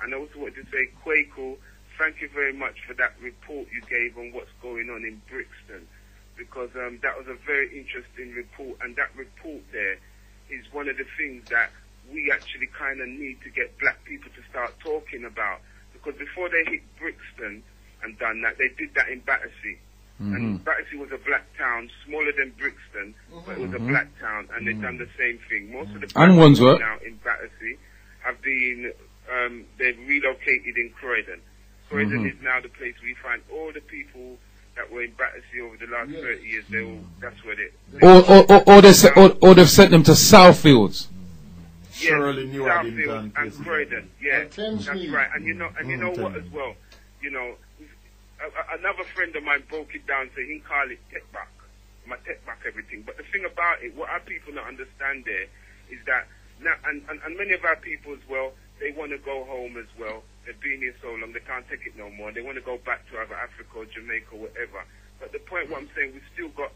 And I also wanted to say, Quaco, thank you very much for that report you gave on what's going on in Brixton. Because that was a very interesting report, and that report there is one of the things that we actually kind of need to get black people to start talking about. Because before they hit Brixton and done that, they did that in Battersea. And Battersea was a black town, smaller than Brixton, but it was a black town, and they've done the same thing. Most of the black people now in Battersea have been, they've relocated in Croydon. Croydon is now the place we find all the people that were in Battersea over the last 30 years. That's where Or they've sent them to Southfields. Yes, Southfields and Croydon. Yeah, that's right. And you know what as well? You know, another friend of mine broke it down, so he can call it tech back, my tech back everything. But the thing about it, what our people don't understand there is that now, and many of our people as well, they want to go home as well. They've been here so long, they can't take it no more. They want to go back to either Africa or Jamaica or whatever. But the point, what I'm saying, we've still got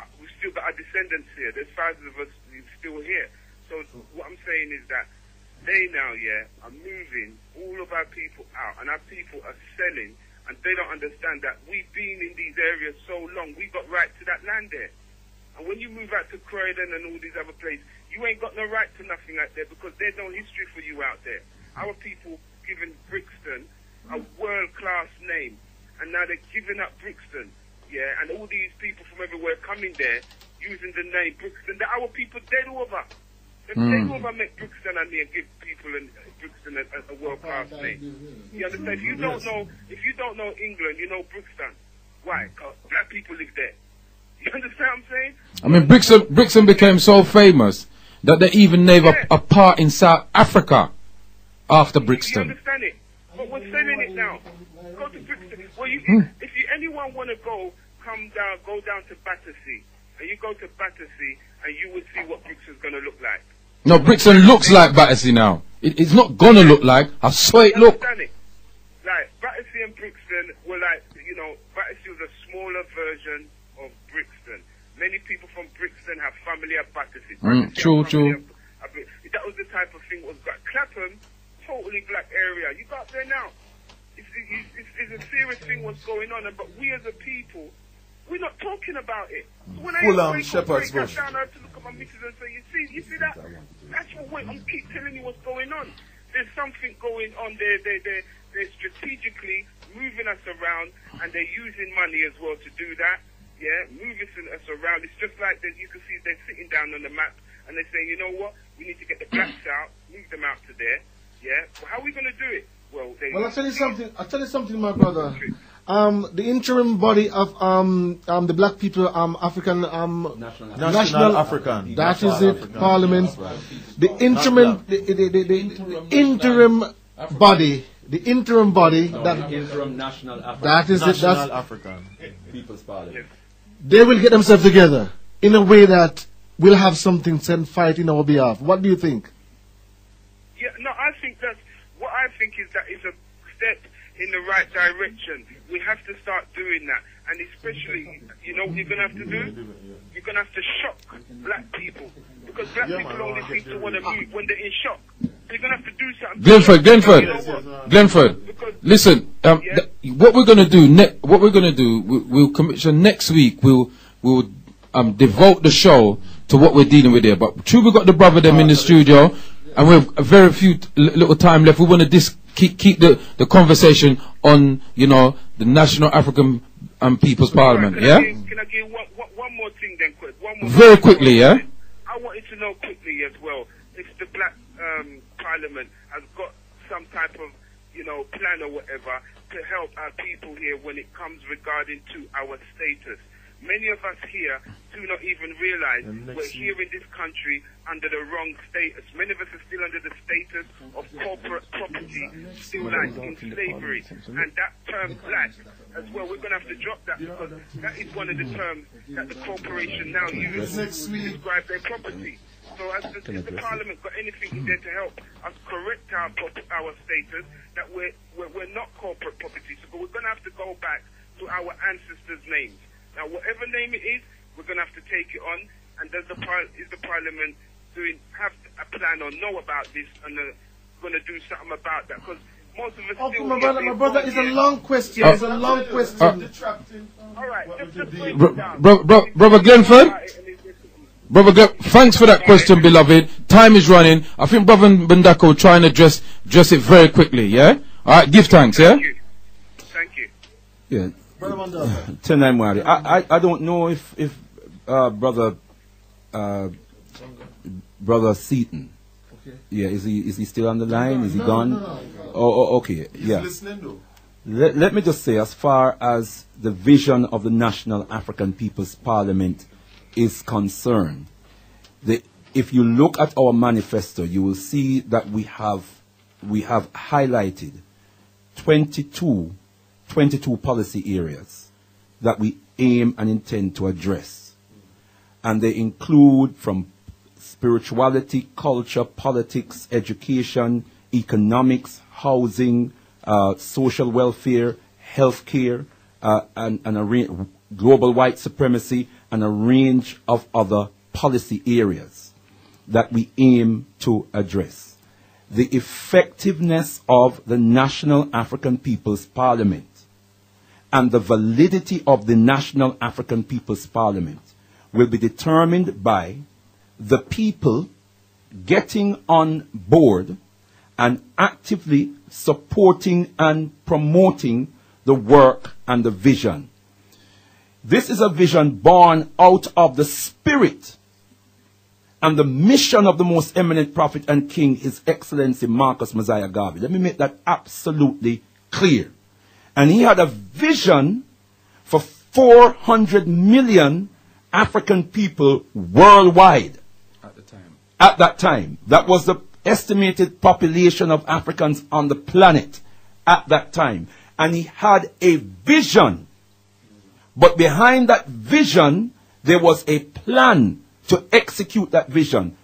our descendants here. There's thousands of us still here. So what I'm saying is that they now, are moving all of our people out, and our people are selling, and they don't understand that we've been in these areas so long, we got right to that land there. And when you move out to Croydon and all these other places, you ain't got no right to nothing out there because there's no history for you out there. Our people given Brixton a world-class name, and now they're giving up Brixton, and all these people from everywhere coming there using the name Brixton. Our people dead over. They over make Brixton and give people Brixton a world-class name. You understand? If you don't know England, you know Brixton. Why? Because black people live there. You understand what I'm saying? I mean, Brixton became so famous that they even named a part in South Africa after Brixton. You understand it? But we're selling it now. Go to Brixton. Well, if anyone want to go down to Battersea, and you go to Battersea, and you will see what Brixton's going to look like. No, Brixton looks like Battersea now. It's not going to look like. I swear it look. Understand it? Like, Battersea and Brixton were like, Battersea was a smaller version of Brixton. Many people from Brixton have family at Battersea. True. That was the type of thing was got. Clapham, totally black area. You got there now. It's a serious thing what's going on, but we as a people, we're not talking about it. So when I Shepherd's Bush. down, I have to look at my missus and say, you see that? That's what I'm keep telling you what's going on. There's something going on there. They're strategically moving us around, and they're using money as well to do that. Yeah, moving us around. It's just like you can see they're sitting down on the map, and they're saying, you know what? We need to get the blacks out, move them out to there. Yeah, well, how are we going to do it? Well, I'll tell you something. My brother. The interim body of the Black People African National African. That is it. Parliament. The interim body. The interim body. Interim National African. That is it. National African People's Parliament. They will get themselves together in a way that we'll have something to fight in our behalf. What do you think? Yeah, no, I think that is a step in the right direction. We have to start doing that, and especially, you know, what you're gonna have to do. You're gonna have to shock black people, because black people only seem to want to move when they're in shock. So you're gonna have to do something. Glenford. Listen, what we're gonna do, we'll commission next week. We'll devote the show to what we're dealing with here. But true, we've got the brother them in the studio, and we have a very few little time left. We want to keep the conversation on, you know, the National African Peoples Parliament. Yeah. Can I give one more thing then, quick? Very quickly, yeah. I wanted to know quickly as well if the Black Parliament has got some type of, you know, plan or whatever to help our people here when it comes regarding to our status. Many of us here do not even realize we're here in this country under the wrong status. Many of us are still under the status of corporate property, still like in slavery. And that term black as well, we're going to have to drop that, because that is one of the terms that the corporation now uses to describe their property. So has the Parliament got anything in there to help us correct our status, that we're not corporate property, so we're going to have to go back to our ancestors' names. Now, whatever name it is, we're going to have to take it on. And is the Parliament have a plan or know about this and going to do something about that? Because most of us still... My brother, it's a long question. It's a long question. All right, just break it down. Brother Glenford? Thanks for that question, beloved. Time is running. I think Brother Mbandaka will try and address it very quickly, yeah? All right, give thanks, yeah? Thank you. Yeah. I don't know if brother Seaton. Okay. Yeah, is he still on the line? Is he gone? No. Oh, okay. He's listening though. Let me just say, as far as the vision of the National African Peoples Parliament is concerned, if you look at our manifesto, you will see that we have highlighted 22 policy areas that we aim and intend to address. And they include from spirituality, culture, politics, education, economics, housing, social welfare, healthcare, and global white supremacy, and a range of other policy areas that we aim to address. The effectiveness of the National African Peoples Parliament and the validity of the National African Peoples Parliament will be determined by the people getting on board and actively supporting and promoting the work and the vision. This is a vision born out of the spirit and the mission of the most eminent prophet and king, His Excellency Marcus Mosiah Garvey. Let me make that absolutely clear. And he had a vision for 400 million African people worldwide. At that time. That was the estimated population of Africans on the planet at that time. And he had a vision. But behind that vision, there was a plan to execute that vision.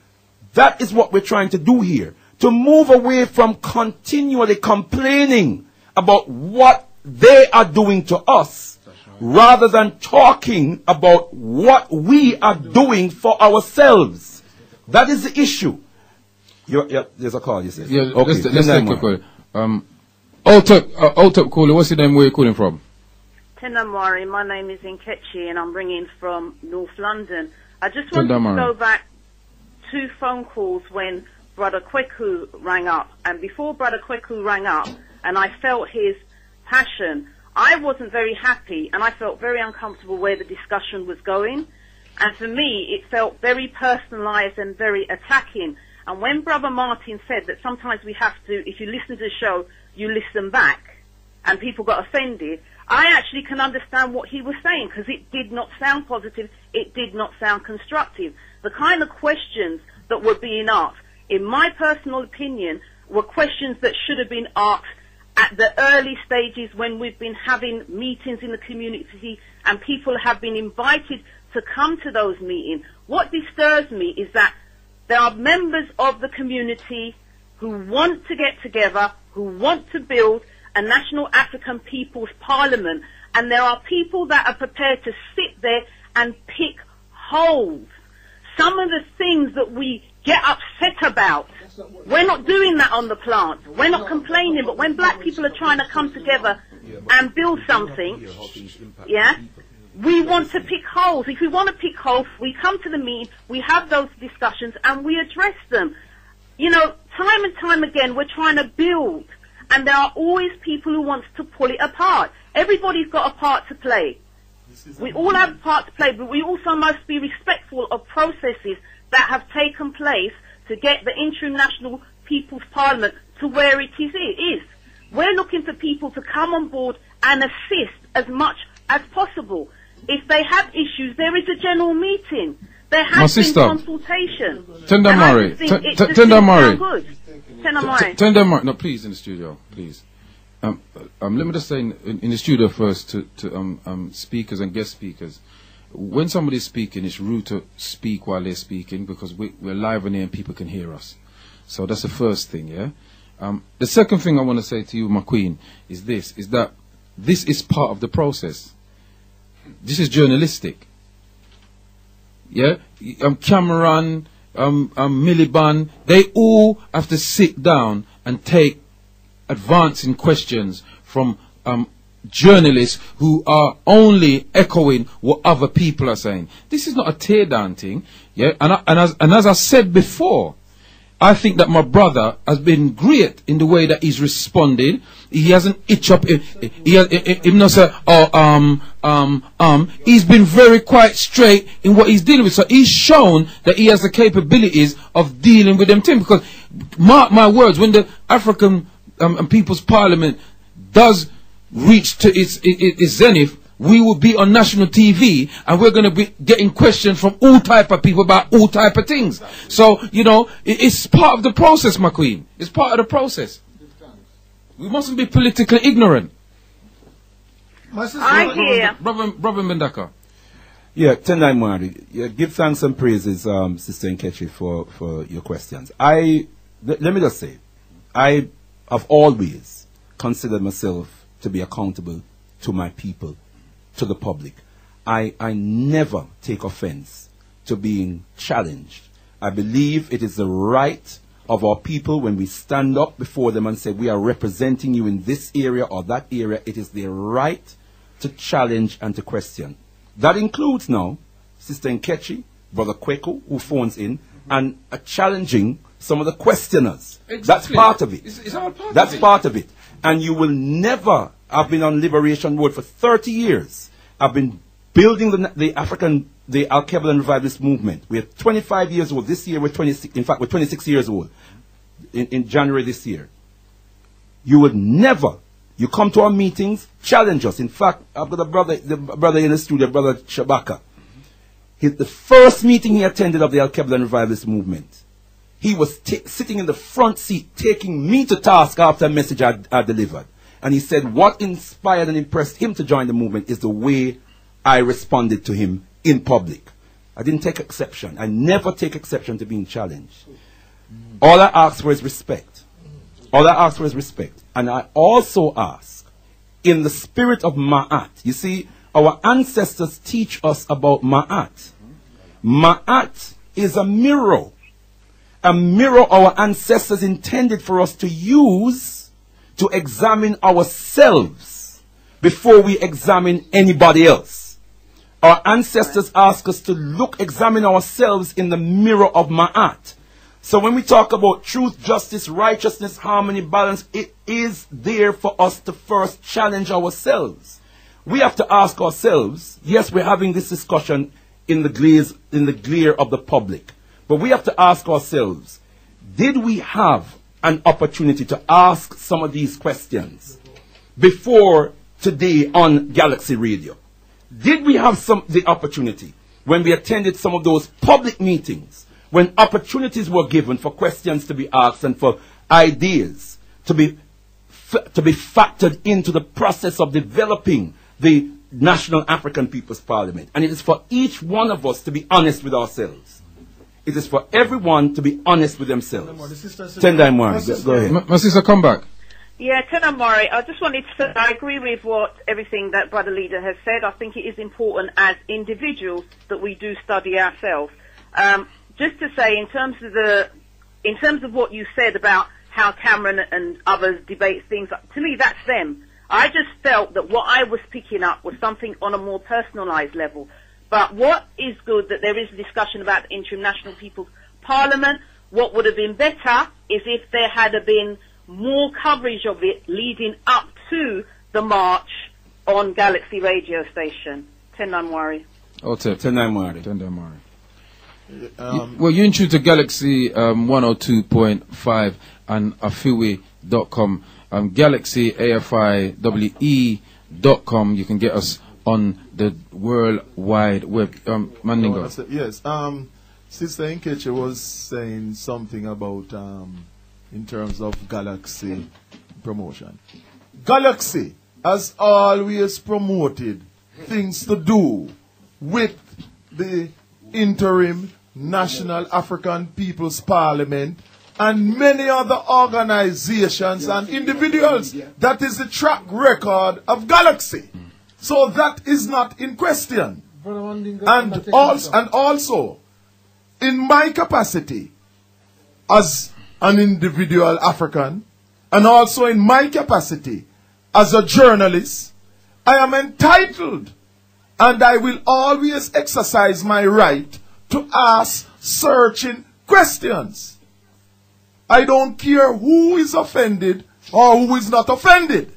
That is what we're trying to do here. To move away from continually complaining about what they are doing to us, rather than talking about what we are doing for ourselves. That is the issue. There's a call, you said. Yeah, okay. Let's take a call. Altep caller, what's your name? Where are you calling from? Tenamwari, my name is Nkechi and I'm ringing from North London. I just wanted to go back 2 phone calls when Brother Kweku rang up, and before Brother Kweku rang up, and I felt his passion, I wasn't very happy, and I felt very uncomfortable where the discussion was going. And for me, it felt very personalised and very attacking. And when Brother Martin said that sometimes we have to, if you listen to the show, you listen back, and people got offended, I actually can understand what he was saying, because it did not sound positive, it did not sound constructive. The kind of questions that were being asked, in my personal opinion, were questions that should have been asked at the early stages when we've been having meetings in the community and people have been invited to come to those meetings. What disturbs me is that there are members of the community who want to get together, who want to build a National Afrikan Peoples Parliament, and there are people that are prepared to sit there and pick holes. Some of the things that we get upset about, we're not doing that on the plant. We're not complaining, but when black people are trying to come together and build something, yeah, we want to pick holes. If we want to pick holes, we come to the meeting, we have those discussions, and we address them. You know, time and time again, we're trying to build, and there are always people who want to pull it apart. Everybody's got a part to play. We all have a part to play, but we also must be respectful of processes that have taken place to get the interim National Peoples Parliament to where it is. We're looking for people to come on board and assist as much as possible. If they have issues, there is a general meeting. There has been consultation. Tender Murray. No, please, in the studio, please. Let me just say in the studio first to speakers and guest speakers. When somebody's speaking, it's rude to speak while they're speaking, because we're live on here and people can hear us. So that's the first thing, yeah? The second thing I want to say to you, my queen, is that this is part of the process. This is journalistic. Yeah? Cameron, Miliband, they all have to sit down and take advancing questions from journalists who are only echoing what other people are saying. This is not a tear-down thing. Yeah? And as I said before, I think that my brother has been great in the way that he's responded. He hasn't itched up. He's been very quite straight in what he's dealing with. So he's shown that he has the capabilities of dealing with them things. Because mark my words, when the African People's Parliament does reach to its zenith, we will be on national TV, and we're going to be getting questions from all type of people about all type of things. So, you know, it's part of the process, my queen. It's part of the process. We mustn't be politically ignorant. Bro.Ldr.Mbandaka. Yeah, Tendai Mwari, yeah, give thanks and praises, Sister Nkechi, for your questions. Let me just say, I have always considered myself to be accountable to my people, to the public. I never take offense to being challenged. I believe it is the right of our people, when we stand up before them and say we are representing you in this area or that area, it is their right to challenge and to question. That includes now Sister Nkechi, Brother Kweku, who phones in, and challenging some of the questioners. Exactly. That's part of it. It's all part That's of it. Part of it. And you will never. I've been on Liberation Road for 30 years. I've been building the Alkebu-Lan revivalist movement. We're 25 years old. This year we're 26. In fact, we're 26 years old. In January this year. You would never. You come to our meetings, challenge us. In fact, I've got the brother in the studio, Brother Shabaka. The first meeting he attended of the Alkebu-Lan revivalist movement, he was sitting in the front seat, taking me to task after a message I delivered. And he said what inspired and impressed him to join the movement is the way I responded to him in public. I didn't take exception. I never take exception to being challenged. All I ask for is respect. All I ask for is respect. And I also ask, in the spirit of Ma'at, you see, our ancestors teach us about Ma'at. Ma'at is a mirror. A mirror our ancestors intended for us to use to examine ourselves before we examine anybody else. Our ancestors ask us to examine ourselves in the mirror of Ma'at. So when we talk about truth, justice, righteousness, harmony, balance, it is there for us to first challenge ourselves. We have to ask ourselves, yes, we're having this discussion in the glare of the public, but we have to ask ourselves, did we have an opportunity to ask some of these questions before today on Galaxy Radio? Did we have the opportunity when we attended some of those public meetings, when opportunities were given for questions to be asked and for ideas to be factored into the process of developing the National African Peoples Parliament? And it is for each one of us to be honest with ourselves. It is for everyone to be honest with themselves. Tendai Mwari, go ahead. My sister, come back. Yeah, Tendai Mwari, I just wanted to say I agree with everything that Brother Leader has said. I think it is important as individuals that we do study ourselves. Just to say, in terms of what you said about how Cameron and others debate things, to me that's them. I just felt that what I was picking up was something on a more personalised level. But what is good that there is a discussion about the interim National Peoples Parliament. What would have been better is if there had been more coverage of it leading up to the march on Galaxy radio station. Tendai Mwari. Oh, Tendai Mwari. Tendai Mwari. Well, you're in tune to Galaxy 102.5 and afiwe.com. Galaxy AFIWE.com. You can get us on the World Wide Web. Mandingo. Yes. Sister Nkechi was saying something about in terms of Galaxy promotion. Galaxy has always promoted things to do with the interim National African Peoples Parliament and many other organizations and individuals. That is the track record of Galaxy. So that is not in question. And also, in my capacity as an individual African, and also in my capacity as a journalist, I am entitled and I will always exercise my right to ask searching questions. I don't care who is offended or who is not offended.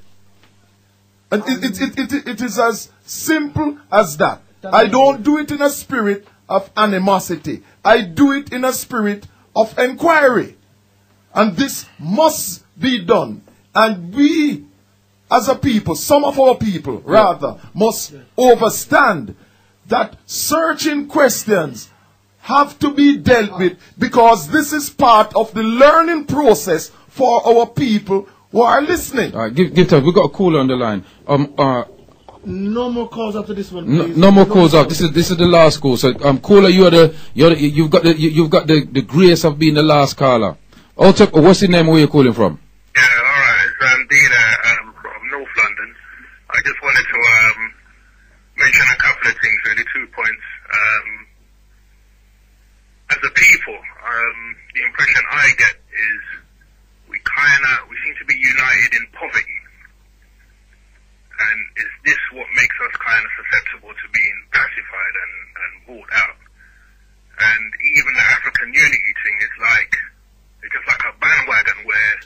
And it is as simple as that. I don't do it in a spirit of animosity. I do it in a spirit of inquiry. And this must be done. And we, as a people, some of our people, rather, must understand that searching questions have to be dealt with, because this is part of the learning process for our people who are listening. All right, give time. We've got a caller on the line. No more calls after this one, please. No more calls up. This is the last call. So, caller, you've got the grace of being the last caller. What's your name? Where you calling from? Yeah, all right. I'm Dina from North London. I just wanted to mention a couple of things, really, 2 points. As a people, the impression I get is we seem to be united in poverty. And is this what makes us kind of susceptible to being pacified and bought out? And even the African unity thing is it's just like a bandwagon where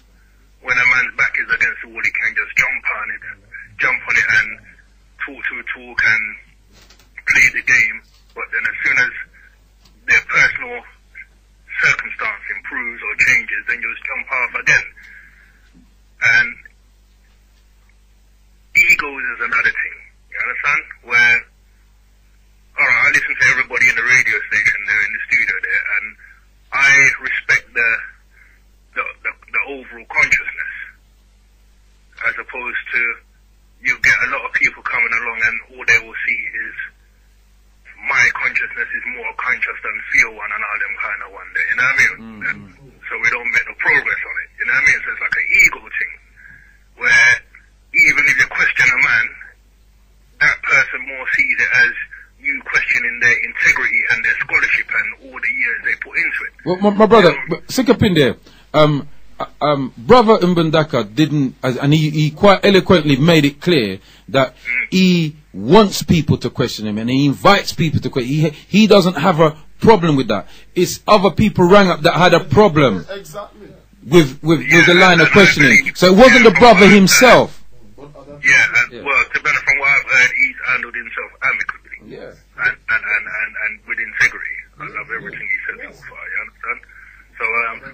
when a man's back is against the wall, he can just jump on it and talk and play the game. But then as soon as their personal circumstance improves or changes, then you'll just jump off again. And egos is another thing, you understand? Where, alright, I listen to everybody in the radio station there in the studio there, and I respect the overall consciousness, as opposed to you get a lot of people coming along and all they will see is my consciousness is more conscious than feel one and all them kind of one there, you know what I mean? So we don't make no progress on it, you know what I mean? So it's like an ego thing, where even if you question a man, that person more sees it as you questioning their integrity and their scholarship and all the years they put into it. Well, my brother, stick up in there. Bro.Ldr.Mbandaka didn't, and he quite eloquently made it clear that he wants people to question him, and he invites people to question. He doesn't have a problem with that. It's other people rang up that had a problem with the line of questioning. So it wasn't the brother himself. Yeah, well, to benefit from what I've heard, he's handled himself amicably. Yeah. And with integrity. I love everything he said so far, you understand? So,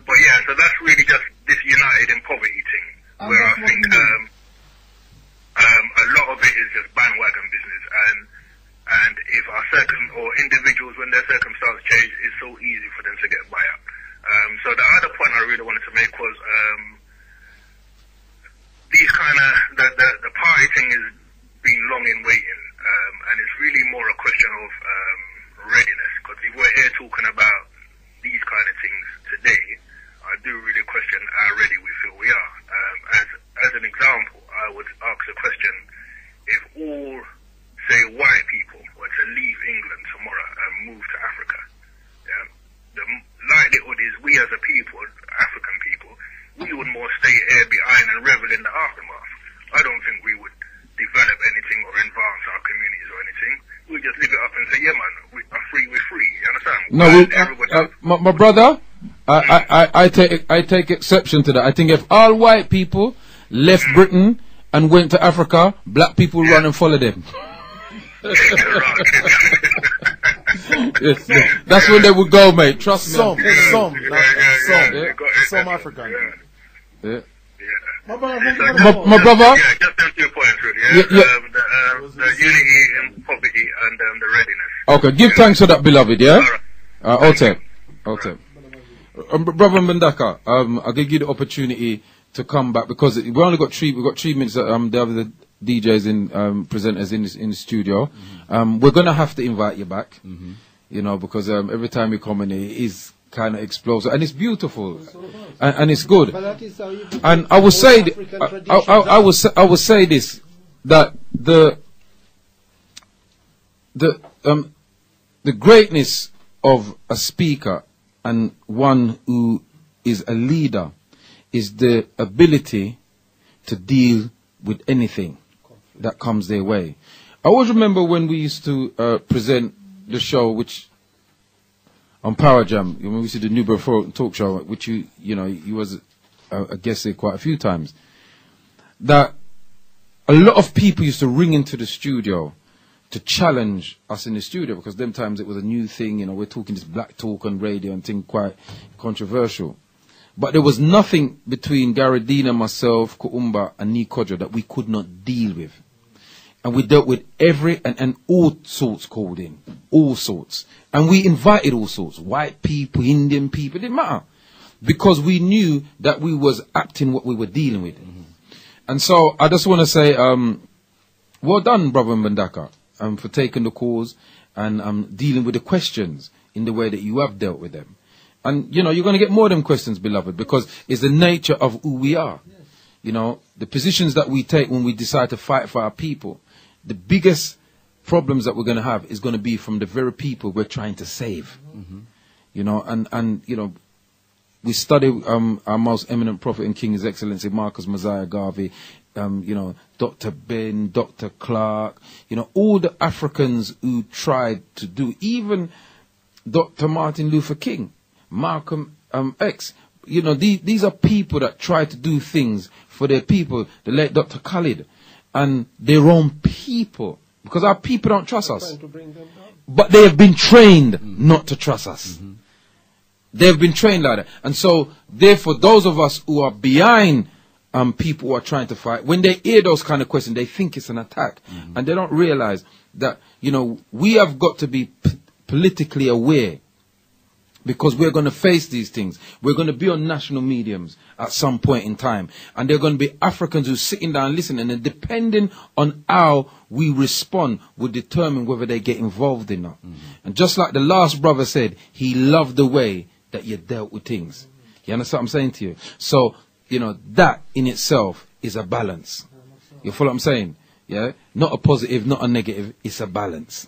but yeah, so that's really just this united in poverty thing, where I think a lot of it is just bandwagon business, and if our individuals, when their circumstances change, it's so easy for them to get by up. So the other point I really wanted to make was these kind of the party thing has been long in waiting, and it's really more a question of readiness. Because if we're here talking about these kind of things today, I do really question how ready we feel we are. As an example, I would ask the question: if all, say, white people were to leave England tomorrow and move to Africa, yeah, the likelihood is we as a people, African people, we would more stay here behind and revel in the aftermath. I don't think we would develop anything or advance our communities or anything. We just live it up and say, yeah, man, we're free, we're free. You understand? No, my brother, I take exception to that. I think if all white people left Britain and went to Africa, black people would run and follow them. Yes, that's when they would go, mate. Trust me. Some African. Yeah. My brother. Yeah, just them 2 points, really. The unity in poverty and the readiness. Okay, give thanks for that, beloved. Yeah. Okay. Brother Mbandaka, I'll give you the opportunity to come back because we only got 3 minutes. The other DJs in presenters in the studio. We're gonna have to invite you back. You know, because every time you come in, it is kind of explosive and it's beautiful and it's good. And I would say, I would say this, that the greatness of a speaker and one who is a leader is the ability to deal with anything that comes their way. I always remember when we used to present the show, which on Power Jam, when we used to do New Forum talk show, which you was a guest there quite a few times, that a lot of people used to ring into the studio to challenge us in the studio, because them times it was a new thing, you know, we're talking this black talk on radio and thing quite controversial. But there was nothing between Garadina, myself, Kuumba and Nikodra that we could not deal with. And we dealt with every and all sorts called in. All sorts. And we invited all sorts. White people, Indian people, it didn't matter. Because we knew that we was acting what we were dealing with. And so I just want to say, well done, Brother Mbandaka, for taking the cause and dealing with the questions in the way that you have dealt with them. And, you know, you're going to get more of them questions, beloved, because it's the nature of who we are. You know, the positions that we take when we decide to fight for our people, the biggest problems that we're going to have is going to be from the very people we're trying to save. You know, and you know, we study our most eminent prophet and king, His Excellency Marcus Mosiah Garvey, you know, Dr. Ben, Dr. Clark, you know, all the Africans who tried to do, even Dr. Martin Luther King, Malcolm X, you know, these are people that try to do things for their people, the late Dr. Khalid, and their own people, because our people don't trust us. But they have been trained not to trust us. They've been trained like that. And so, therefore, those of us who are behind people who are trying to fight, when they hear those kind of questions, they think it's an attack. And they don't realize that, you know, we have got to be politically aware, because we're going to face these things. We're going to be on national mediums at some point in time. And there are going to be Africans who are sitting down listening, and depending on how we respond will determine whether they get involved or not. And just like the last brother said, he loved the way that you dealt with things. You understand what I'm saying to you? So, you know, that in itself is a balance. You follow what I'm saying? Yeah? Not a positive, not a negative, it's a balance.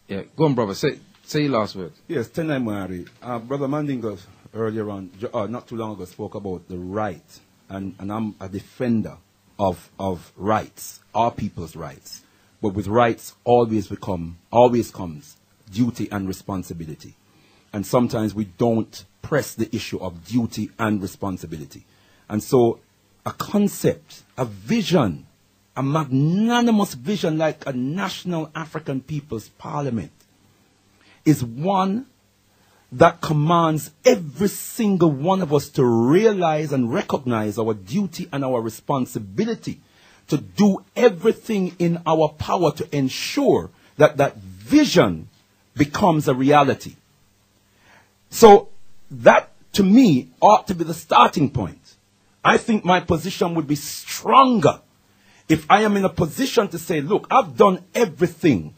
Yeah, go on, brother, say your last word. Yes, Tenai Mwari. Brother Mandingo earlier on, not too long ago, spoke about the right. And I'm a defender of rights, our people's rights. But with rights always comes duty and responsibility. And sometimes we don't press the issue of duty and responsibility. And so a concept, a vision, a magnanimous vision like a National Afrikan Peoples Parliament is one that commands every single one of us to realize and recognize our duty and our responsibility to do everything in our power to ensure that that vision becomes a reality. So that, to me, ought to be the starting point. I think my position would be stronger if I am in a position to say, look, I've done everything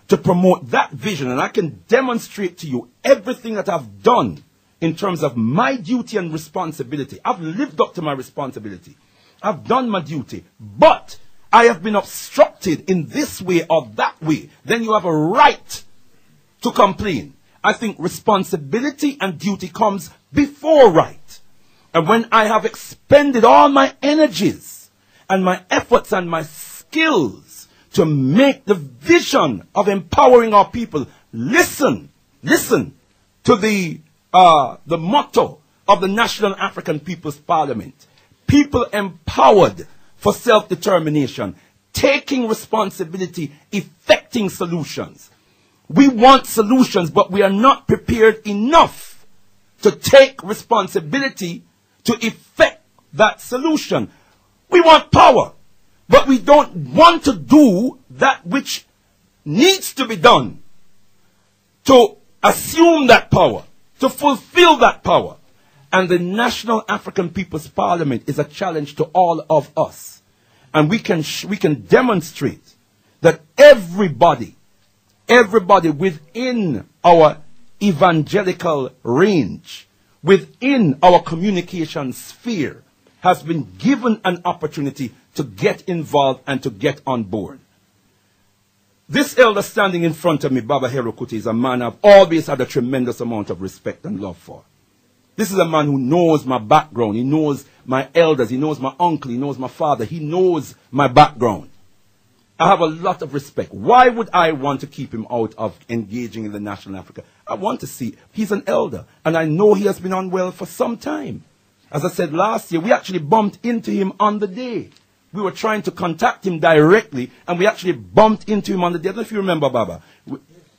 to promote that vision, and I can demonstrate to you everything that I've done in terms of my duty and responsibility. I've lived up to my responsibility. I've done my duty, but I have been obstructed in this way or that way. Then you have a right to complain. I think responsibility and duty comes before right. And when I have expended all my energies and my efforts and my skills to make the vision of empowering our people, listen to the motto of the National Afrikan Peoples Parliament. People empowered for self-determination, taking responsibility, effecting solutions. We want solutions, but we are not prepared enough to take responsibility to effect that solution. We want power, but we don't want to do that which needs to be done to assume that power, to fulfill that power. And the National Afrikan Peoples Parliament is a challenge to all of us. And we can demonstrate that everybody within our evangelical range, within our communication sphere, has been given an opportunity to get involved and to get on board. This elder standing in front of me, Baba Herokuti, is a man I've always had a tremendous amount of respect and love for. This is a man who knows my background. He knows my elders. He knows my uncle. He knows my father. He knows my background. I have a lot of respect. Why would I want to keep him out of engaging in the National Africa? I want to see. He's an elder, and I know he has been unwell for some time. As I said last year, we actually bumped into him on the day. We were trying to contact him directly, and we actually bumped into him on the day. I don't know if you remember, Baba.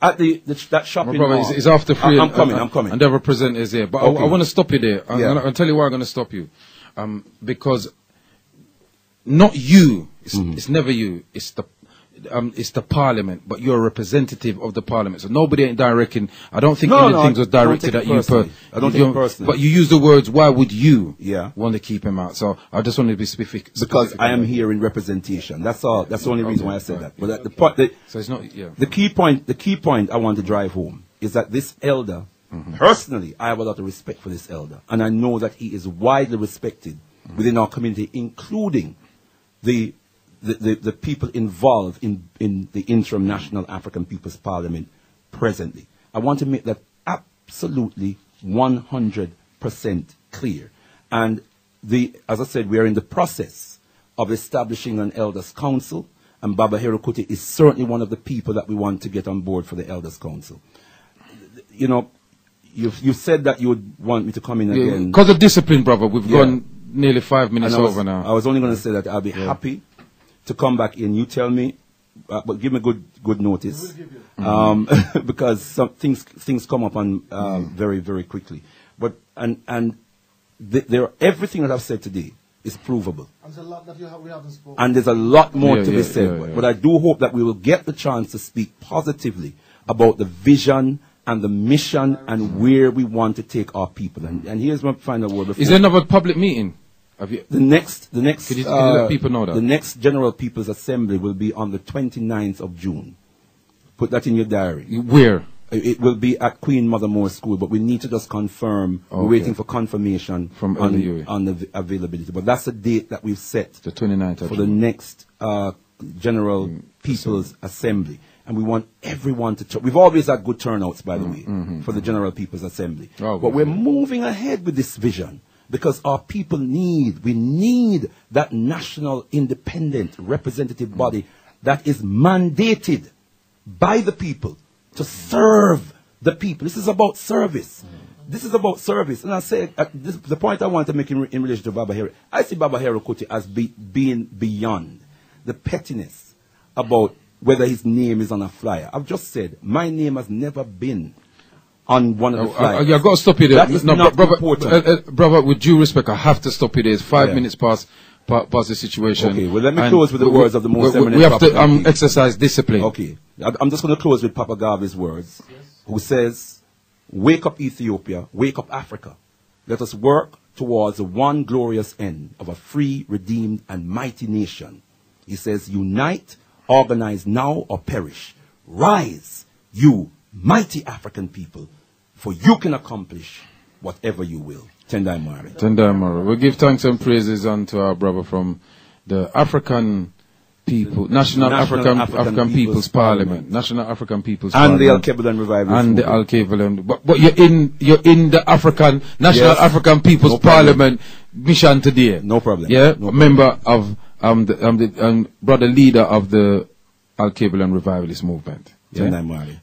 At that shopping mall. It's after 3. I'm coming. And the representatives here. But okay. I want to stop you there. I'll tell you why I'm going to stop you. Because not you. It's never you. It's the parliament, but you're a representative of the parliament. So nobody ain't directing. I don't think anything was directed at you. I don't take it personally. But you use the words, why would you want to keep him out? So I just want to be specific. Because I am here in representation. That's all. That's the only reason why I said that. But so it's not, the key point I want to drive home is that this elder, personally, I have a lot of respect for this elder. And I know that he is widely respected within our community, including the people involved in the interim National Afrikan Peoples Parliament presently. I want to make that absolutely 100% clear. And as I said, we are in the process of establishing an Elders Council, and Baba Herokuti is certainly one of the people that we want to get on board for the Elders Council. You know, you said that you would want me to come in again. Because of discipline, brother. We've gone nearly 5 minutes over now. I was only going to say that I'll be happy to come back in. You tell me, but give me good notice, because some things come up on very, very quickly. But everything that I've said today is provable. And there's a lot that we haven't spoken. And there's a lot more to be said. But I do hope that we will get the chance to speak positively about the vision and the mission and where we want to take our people. And here's my final word. Is there another public meeting? The next Could you let people know that? The next General People's Assembly will be on the 29th of June. Put that in your diary. Where? It will be at Queen Mother Moore School, but we need to just confirm. Okay. We're waiting for confirmation from on the availability. But that's the date that we've set, the 29th of for June. the next General People's Assembly. And we want everyone to we've always had good turnouts, by the way, for the General People's Assembly. But we're moving ahead with this vision because our people need that national independent representative body that is mandated by the people to serve the people. This is about service. This is about service. And I say, the point I want to make in relation to Baba Hero, I see Baba Hero Kuti as being beyond the pettiness about whether his name is on a flyer. I've just said, my name has never been on one of the flyers. I've got to stop you there. That is not important. Brother, with due respect, I have to stop you there. It's 5 minutes past the situation. Okay, well, let me close with the words of the most eminent. We have to exercise discipline. Okay, I'm just going to close with Papa Garvey's words, who says, "Wake up, Ethiopia, wake up, Africa. Let us work towards the one glorious end of a free, redeemed, and mighty nation." He says, "Unite, organize now or perish. Rise, you mighty African people, for you can accomplish whatever you will." Tendai Mari. Tendai Mari. We give thanks and praises unto our brother from the African people, National Afrikan Peoples Parliament, National Afrikan Peoples Parliament, and the Alkebu-Lan revival, and the Alkebu-Lan. But you're in the National Afrikan Peoples Parliament mission today. No problem. Yeah, member of brother leader of the Alkebu-Lan revivalist movement. Yeah?